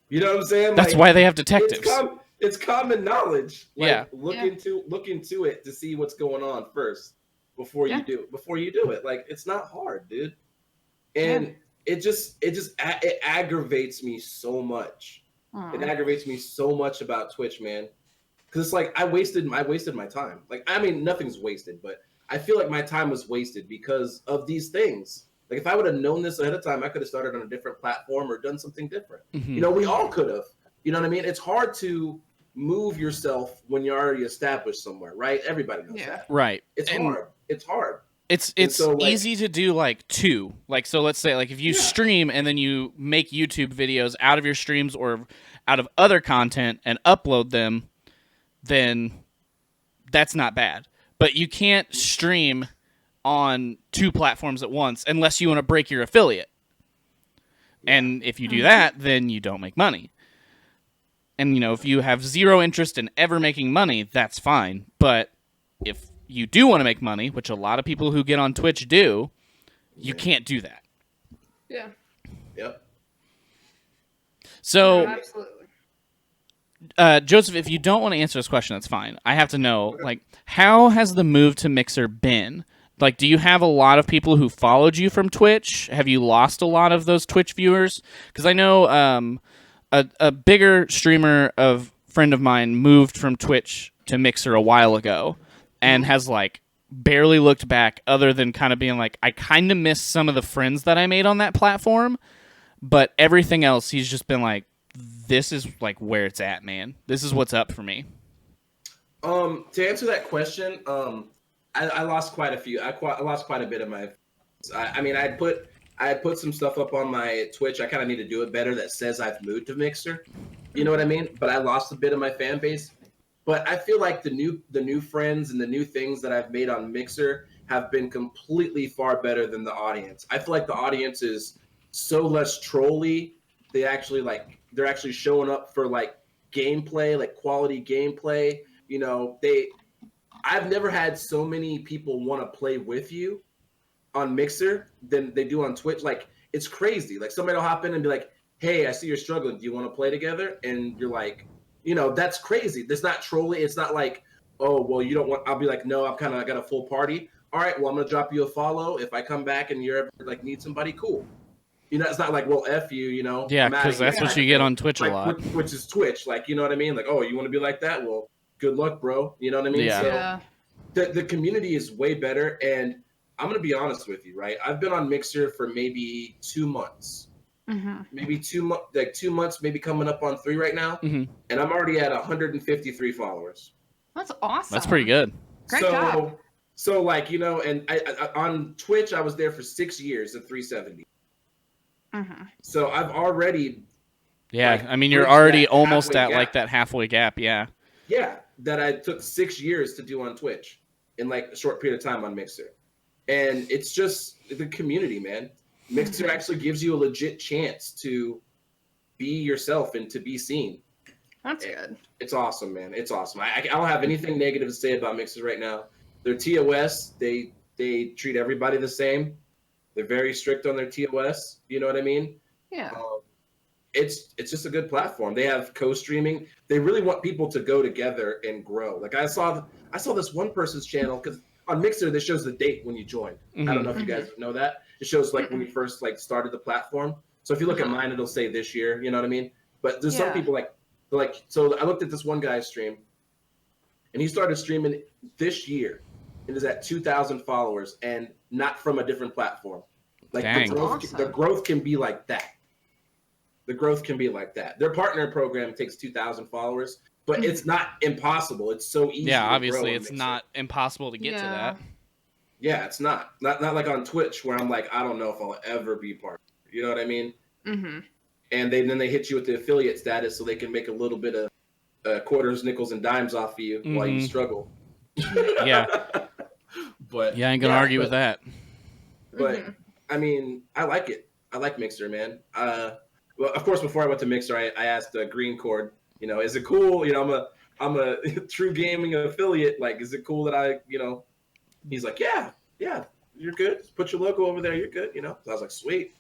You know what I'm saying? That's why they have detectives. It's common knowledge. Like, Yeah. Look into it to see what's going on first before you do it. Like, it's not hard, dude. And it aggravates me so much. It aggravates me so much about Twitch, man. Because it's like I wasted my time. Like, I mean, nothing's wasted, but I feel like my time was wasted because of these things. Like, if I would have known this ahead of time, I could have started on a different platform or done something different. We all could have. You know what I mean? It's hard to move yourself when you're already established somewhere, right? Everybody knows that. Right. It's hard. It's hard. It's so, like, easy to do like two. Like, so let's say like if you stream and then you make YouTube videos out of your streams or out of other content and upload them, then that's not bad. But you can't stream on two platforms at once unless you want to break your affiliate. And if you do that, then you don't make money. And, if you have zero interest in ever making money, that's fine. But if you do want to make money, which a lot of people who get on Twitch do, you can't do that. Yeah. Yep. So, Absolutely. Joseph, if you don't want to answer this question, that's fine. I have to know, like, how has the move to Mixer been? Like, do you have a lot of people who followed you from Twitch? Have you lost a lot of those Twitch viewers? Because I know a bigger streamer friend of mine moved from Twitch to Mixer a while ago and has, like, barely looked back other than kind of being like, I kind of miss some of the friends that I made on that platform, but everything else, he's just been like, this is like where it's at, man. This is what's up for me. To answer that question, I lost quite a few. I lost quite a bit of my. I mean, I had put some stuff up on my Twitch. I kind of need to do it better. That says I've moved to Mixer. You know what I mean? But I lost a bit of my fan base. But I feel like the new friends and the new things that I've made on Mixer have been completely far better than the audience. I feel like the audience is so less trolly. They're actually showing up for like gameplay, like quality gameplay. You know, I've never had so many people want to play with you on Mixer than they do on Twitch. Like, it's crazy. Like, somebody will hop in and be like, hey, I see you're struggling. Do you want to play together? And you're like, you know, that's crazy. That's not trolling. It's not like, oh, well, you don't want, I'll be like, no, I got a full party. All right, well, I'm going to drop you a follow. If I come back and you're ever like need somebody, cool. You know, it's not like, well, F you, you know. Yeah, because that's what you get on Twitch like, a lot. Which is Twitch. Like, you know what I mean? Like, oh, you want to be like that? Well, good luck, bro. You know what I mean? Yeah. So the community is way better. And I'm going to be honest with you, right? I've been on Mixer for maybe 2 months. Mm-hmm. Maybe 2 months, like 2 months, maybe coming up on 3 right now. Mm-hmm. And I'm already at 153 followers. That's awesome. That's pretty good. Great job. So like, you know, and I on Twitch, I was there for 6 years at 370. Mm-hmm. So I've already. Yeah, like, I mean, you're bridged already that almost halfway at gap. like that halfway gap. Yeah. Yeah, that I took 6 years to do on Twitch in like a short period of time on Mixer. And it's just the community, man. Mixer actually gives you a legit chance to be yourself and to be seen. That's good. It's awesome, man. It's awesome. I don't have anything negative to say about Mixer right now. Their TOS, they treat everybody the same. They're very strict on their TOS. You know what I mean? Yeah. It's just a good platform. They have co-streaming. They really want people to go together and grow. Like I saw this one person's channel because on Mixer that shows the date when you joined. Mm-hmm. I don't know if you guys know that. It shows like when you first like started the platform. So if you look at mine, it'll say this year. You know what I mean? But there's some people like so I looked at this one guy's stream, and he started streaming this year. It is at 2,000 followers and not from a different platform. Like the growth can be like that. The growth can be like that. Their partner program takes 2,000 followers, but it's not impossible. It's so easy. Yeah, to obviously grow it's not impossible to get to that. Yeah, it's not like on Twitch where I'm like, I don't know if I'll ever be part of it. You know what I mean? Mm-hmm. And then they hit you with the affiliate status so they can make a little bit of quarters, nickels, and dimes off of you while you struggle. Yeah. But yeah, I ain't gonna argue with that. But I mean, I like it. I like Mixer, man. Well, of course, before I went to Mixer, I asked Green Cord, you know, is it cool? You know, I'm a True Gaming affiliate. Like, is it cool that I, you know? He's like, yeah, you're good. Just put your logo over there. You're good. You know. So I was like, sweet.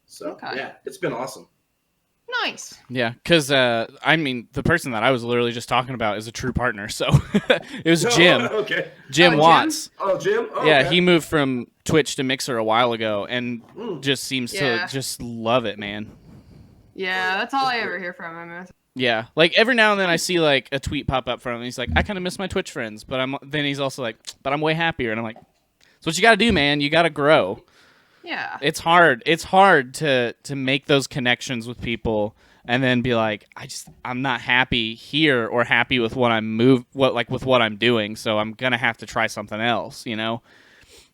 So yeah, it's been awesome. Nice. Yeah, because I mean, the person that I was literally just talking about is a true partner. So it was Jim. Okay. Jim Watts. Jim. Oh, yeah, okay. he moved from Twitch to Mixer a while ago, and just seems to just love it, man. Yeah, that's all I ever hear from him. Yeah, like every now and then I see like a tweet pop up from him. He's like, I kind of miss my Twitch friends, but then he's also like, but I'm way happier, and I'm like, that's what you got to do, man. You got to grow. Yeah. It's hard. It's hard to make those connections with people and then be like, I'm not happy here or happy with what with what I'm doing, so I'm gonna have to try something else, you know?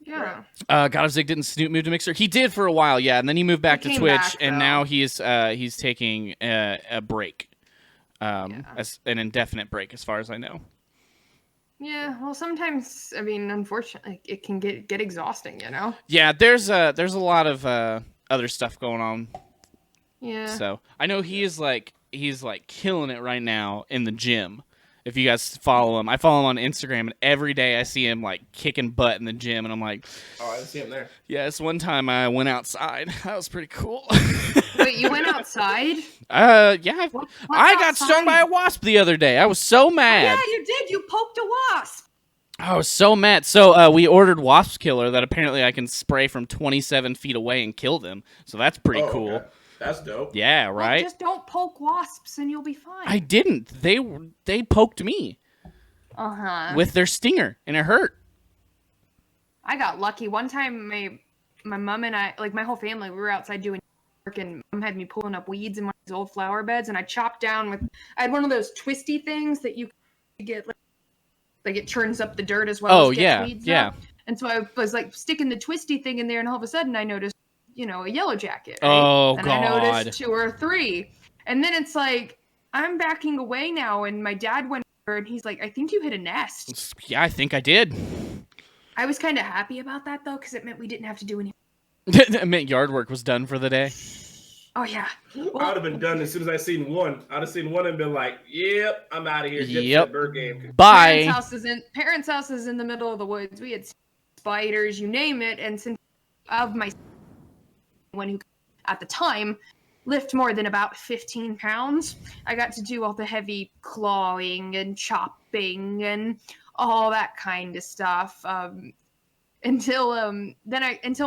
Yeah. God of Zig didn't Snoop move to Mixer? He did for a while, yeah, and then he moved back to Twitch, and now he's taking a break, as an indefinite break, as far as I know. Yeah, well, sometimes, I mean, unfortunately, it can get exhausting, you know? Yeah, there's a lot of other stuff going on. Yeah. So I know he's like killing it right now in the gym. If you guys follow him, I follow him on Instagram, and every day I see him like kicking butt in the gym, and I'm like, oh, I didn't see him there. Yeah, it's one time I went outside. That was pretty cool. Wait, you went outside? Yeah. What's I got outside? stung by a wasp the other day. I was so mad. Yeah, you did. You poked a wasp. I was so mad. So we ordered wasp killer that apparently I can spray from 27 feet away and kill them. So that's pretty cool. Okay. That's dope. Yeah, right? Well, just don't poke wasps and you'll be fine. I didn't. They poked me with with their stinger, and it hurt. I got lucky. One time, my mom and I, like my whole family, we were outside doing work, and mom had me pulling up weeds in one of these old flower beds, and I chopped down with. I had one of those twisty things that you get, like it churns up the dirt as well as gets weeds up. And so I was like sticking the twisty thing in there, and all of a sudden I noticed, a yellow jacket. Right? Oh, and God. I noticed 2 or 3, and then it's like I'm backing away now, and my dad went over, and he's like, "I think you hit a nest." Yeah, I think I did. I was kind of happy about that though, because it meant we didn't have to do any. It meant yard work was done for the day. Oh yeah. Well, I would have been done as soon as I seen one. I'd have seen one and been like, "Yep, I'm out of here." Yep. Bird game. Bye. Parents' house is in the middle of the woods. We had spiders, you name it, and since of my one who at the time lift more than about 15 pounds, I got to do all the heavy clawing and chopping and all that kind of stuff. Until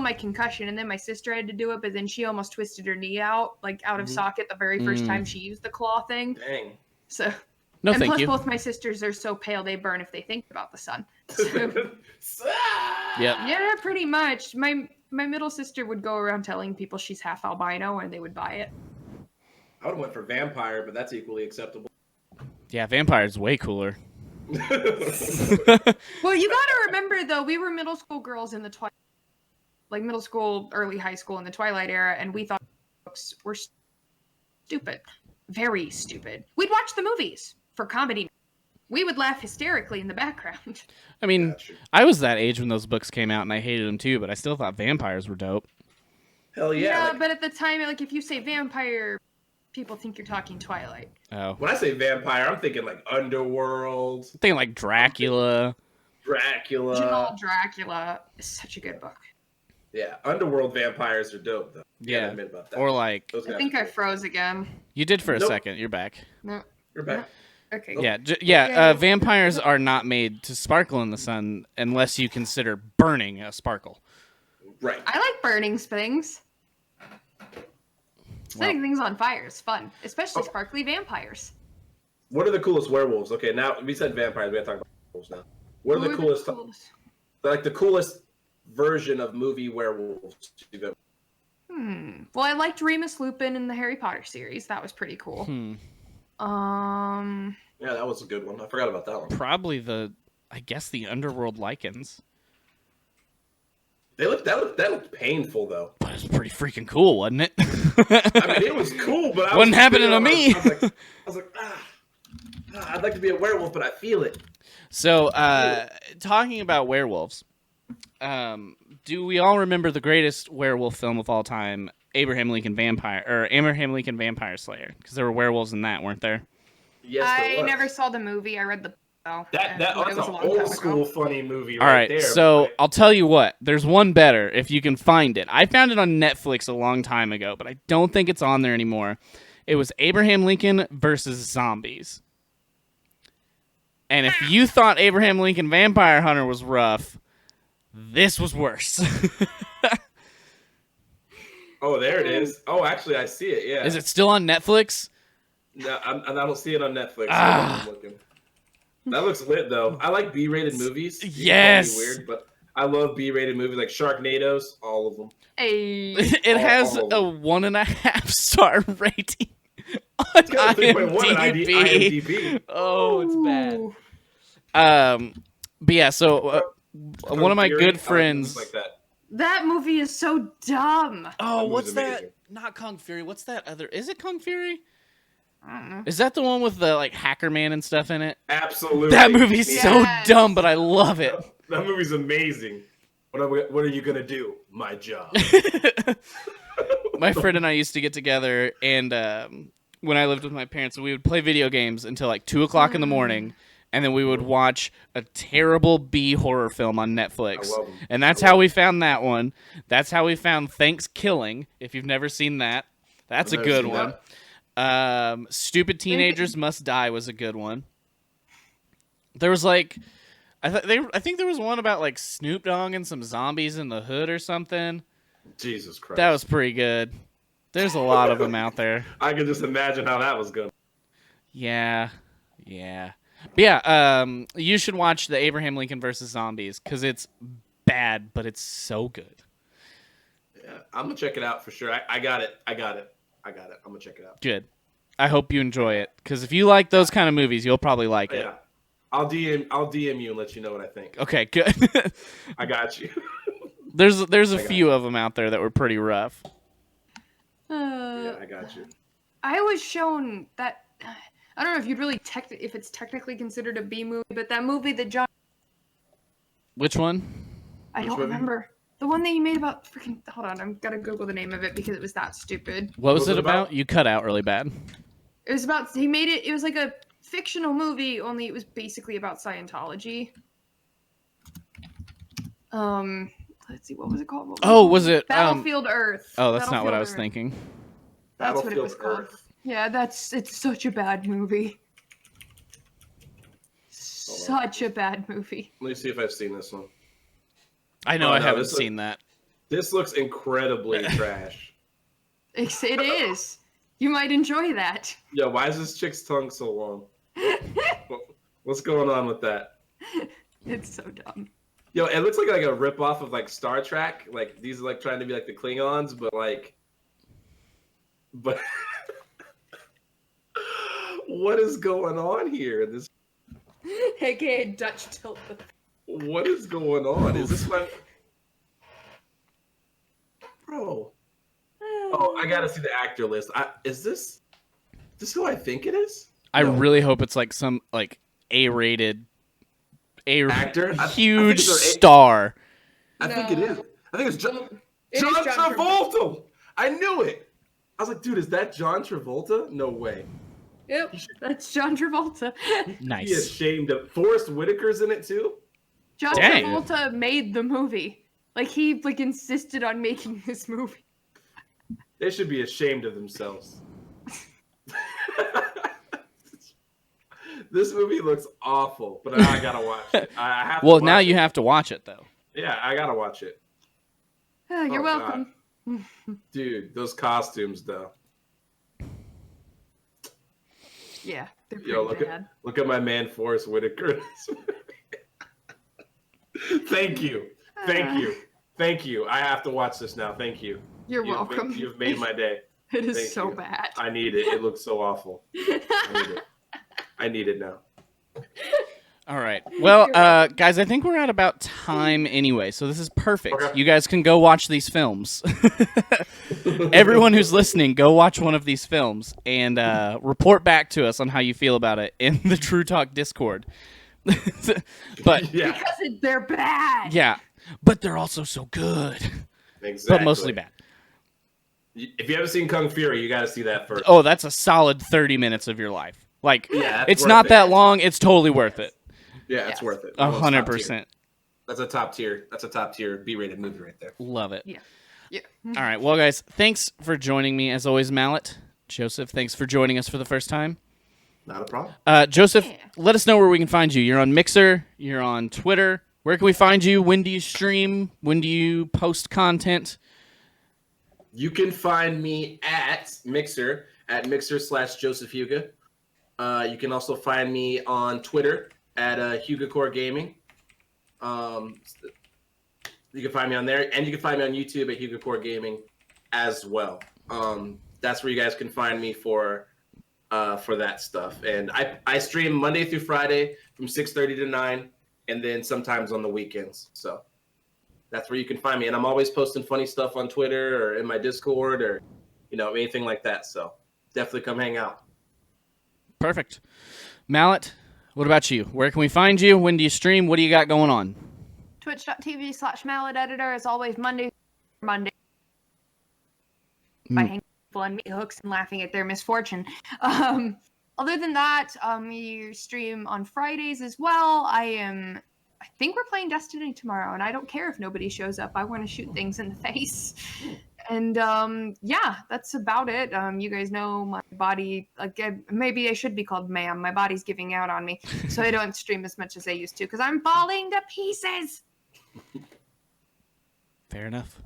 my concussion, and then my sister had to do it, but then she almost twisted her knee out, like out of socket the very first time she used the claw thing. Dang. So No, and thank plus you. both my sisters are so pale they burn if they think about the sun. So, Yep. yeah, pretty much. My middle sister would go around telling people she's half albino, and they would buy it. I would have went for vampire, but that's equally acceptable. Yeah, vampire's way cooler. Well, you gotta remember though, we were middle school girls in the middle school, early high school in the Twilight era, and we thought books were stupid, very stupid. We'd watch the movies for comedy. We would laugh hysterically in the background. I mean, I was that age when those books came out, and I hated them too, but I still thought vampires were dope. Hell yeah. But at the time, like if you say vampire, people think you're talking Twilight. Oh. When I say vampire, I'm thinking like Underworld. I'm thinking like Dracula. Original Dracula is such a good book. Yeah, Underworld vampires are dope though. Yeah. Gotta admit about that. Or like... I think I froze again. You did for a Nope. second. You're back. No. You're back. Okay. Yeah, vampires are not made to sparkle in the sun unless you consider burning a sparkle. Right. I like burning things. Setting things on fire is fun, especially sparkly vampires. What are the coolest werewolves? Okay, now we said vampires. We have to talk about werewolves now. What are the coolest? Like the coolest version of movie werewolves you've ever? Well, I liked Remus Lupin in the Harry Potter series. That was pretty cool. Yeah, that was a good one. I forgot about that one. Probably the underworld lichens. That looked painful though. But it's pretty freaking cool, wasn't it? I mean, it was cool, but wasn't happening to me. I was like, I'd like to be a werewolf, but I feel it. So, talking about werewolves, do we all remember the greatest werewolf film of all time, Abraham Lincoln Vampire Slayer? Because there were werewolves in that, weren't there? Yes, I never saw the movie. I read the book. That's an old school funny movie all right there. So I'll tell you what. There's one better if you can find it. I found it on Netflix a long time ago, but I don't think it's on there anymore. It was Abraham Lincoln versus Zombies. And if you thought Abraham Lincoln Vampire Hunter was rough, this was worse. Oh, there it is. Oh, actually, I see it. Yeah. Is it still on Netflix? No, I don't see it on Netflix. I'm looking. That looks lit, though. I like B-rated movies. Yes. Weird, but I love B-rated movies like Sharknadoes. All of them. Hey. It has a 1.5 star rating on It's got a 3.1 on IMDb. Oh, it's bad. But yeah, so one of my good friends. Like that. That movie is so dumb. Oh, That what's movie's that? amazing. Not Kung Fury. What's that other? Is it Kung Fury? I don't know. Is that the one with the like Hacker Man and stuff in it? Absolutely. That movie's Yes. so dumb, but I love it. That movie's amazing. What are you gonna do? My job. My friend and I used to get together, and when I lived with my parents, we would play video games until like 2:00 in the morning, and then we would watch a terrible B horror film on Netflix. I love 'em. And that's how we found that one. That's how we found Thanksgiving. If you've never seen that, that's a I've never good seen one. Stupid Teenagers Must Die was a good one. There was like, I think there was one about like Snoop Dogg and some zombies in the hood or something. Jesus Christ. That was pretty good. There's a lot of them out there. I can just imagine how that was going. Yeah. But yeah, you should watch the Abraham Lincoln versus Zombies because it's bad, but it's so good. Yeah, I'm gonna check it out for sure. I got it. I'm gonna check it out. Good. I hope you enjoy it, because if you like those kind of movies, you'll probably like it. Yeah, I'll DM you and let you know what I think. Okay, good. I got you. There's a few of them out there that were pretty rough. Yeah, I got you. I was shown that I don't know if you'd really if it's technically considered a B movie, but that movie that John. Which one? I don't remember. The one that you made about freaking. Hold on, I'm gotta Google the name of it because it was that stupid. What was it about? You cut out really bad. It was about. He made it. It was like a fictional movie, only it was basically about Scientology. Let's see, what was it called? Was it Battlefield Earth? Oh, that's not what I was thinking. That's what it was called. Yeah, it's such a bad movie. Such a bad movie. Let me see if I've seen this one. I know I haven't seen that. This looks incredibly trash. It is. You might enjoy that. Yeah, why is this chick's tongue so long? What's going on with that? It's so dumb. Yo, it looks like a ripoff of like Star Trek. Like these are like trying to be like the Klingons, but what is going on here? This AKA Dutch tilt. What is going on? Is this my bro? Oh, I gotta see the actor list. Is this who I think it is? I really hope it's like some like A-rated actor, huge star. I think it is. I think it's John Travolta. I knew it. I was like, dude, is that John Travolta? No way. Yep, that's John Travolta. Nice. He ashamed of Forrest Whitaker's in it too. John Travolta made the movie. Like he insisted on making this movie. They should be ashamed of themselves. This movie looks awful, but I gotta watch it. I have. Well, now you have to watch it though. Yeah, I gotta watch it. Oh, you're welcome. Dude, those costumes though. Yeah, they're pretty bad. Look at my man Forrest Whitaker. Thank you. I have to watch this now. Thank you. You're welcome. You've made my day. It is so bad. I need it. It looks so awful. I need it now. All right. Well, guys, I think we're at about time anyway, so this is perfect. Okay. You guys can go watch these films. Everyone who's listening, go watch one of these films and report back to us on how you feel about it in the TRU Talk Discord. But yeah. Because they're bad. Yeah, but they're also so good. Exactly. But mostly bad. If you haven't seen Kung Fury, you got to see that first. Oh, that's a solid 30 minutes of your life. Like, yeah, it's not that long. It's totally worth it. Yeah, it's worth it. 100%. That's a top tier. That's a top tier B-rated movie right there. Love it. Yeah. All right. Well, guys, thanks for joining me as always, Mallet. Joseph, thanks for joining us for the first time. Not a problem. Joseph, let us know where we can find you. You're on Mixer. You're on Twitter. Where can we find you? When do you stream? When do you post content? You can find me at Mixer /Josephhyuga. You can also find me on Twitter at HugaCore Gaming. You can find me on there, and you can find me on YouTube at HugaCore Gaming as well. That's where you guys can find me for that stuff. And I stream Monday through Friday from 6:30 to 9, and then sometimes on the weekends. So that's where you can find me. And I'm always posting funny stuff on Twitter or in my Discord or anything like that. So definitely come hang out. Perfect. Mallet, what about you? Where can we find you? When do you stream? What do you got going on? Twitch.tv/Mallet Editor. As always, Monday. By hanging people on meat hooks and laughing at their misfortune. Other than that, we stream on Fridays as well. I think we're playing Destiny tomorrow, and I don't care if nobody shows up. I want to shoot things in the face. And yeah, that's about it. You guys know my body. Maybe I should be called ma'am. My body's giving out on me, so I don't stream as much as I used to because I'm falling to pieces. Fair enough.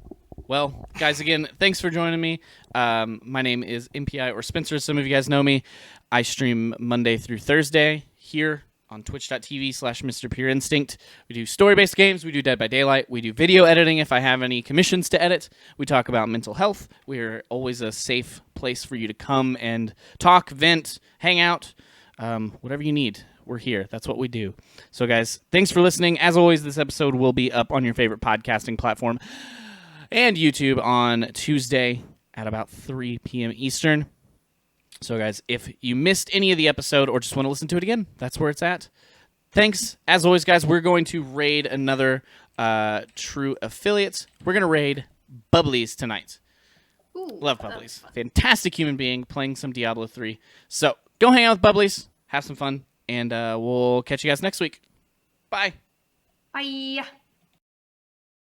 Well, guys, again, thanks for joining me. My name is MPI or Spencer. Some of you guys know me. I stream Monday through Thursday here on twitch.tv/Mr. Pure Instinct. We do story-based games. We do Dead by Daylight. We do video editing if I have any commissions to edit. We talk about mental health. We're always a safe place for you to come and talk, vent, hang out, whatever you need. We're here. That's what we do. So, guys, thanks for listening. As always, this episode will be up on your favorite podcasting platform and YouTube on Tuesday at about 3 p.m. Eastern. So, guys, if you missed any of the episode or just want to listen to it again, that's where it's at. Thanks. As always, guys, we're going to raid another TRU affiliate. We're going to raid Bubblies tonight. Ooh, Love Bubblies. Fantastic human being playing some Diablo 3. So, go hang out with Bubblies. Have some fun. And we'll catch you guys next week. Bye. Bye.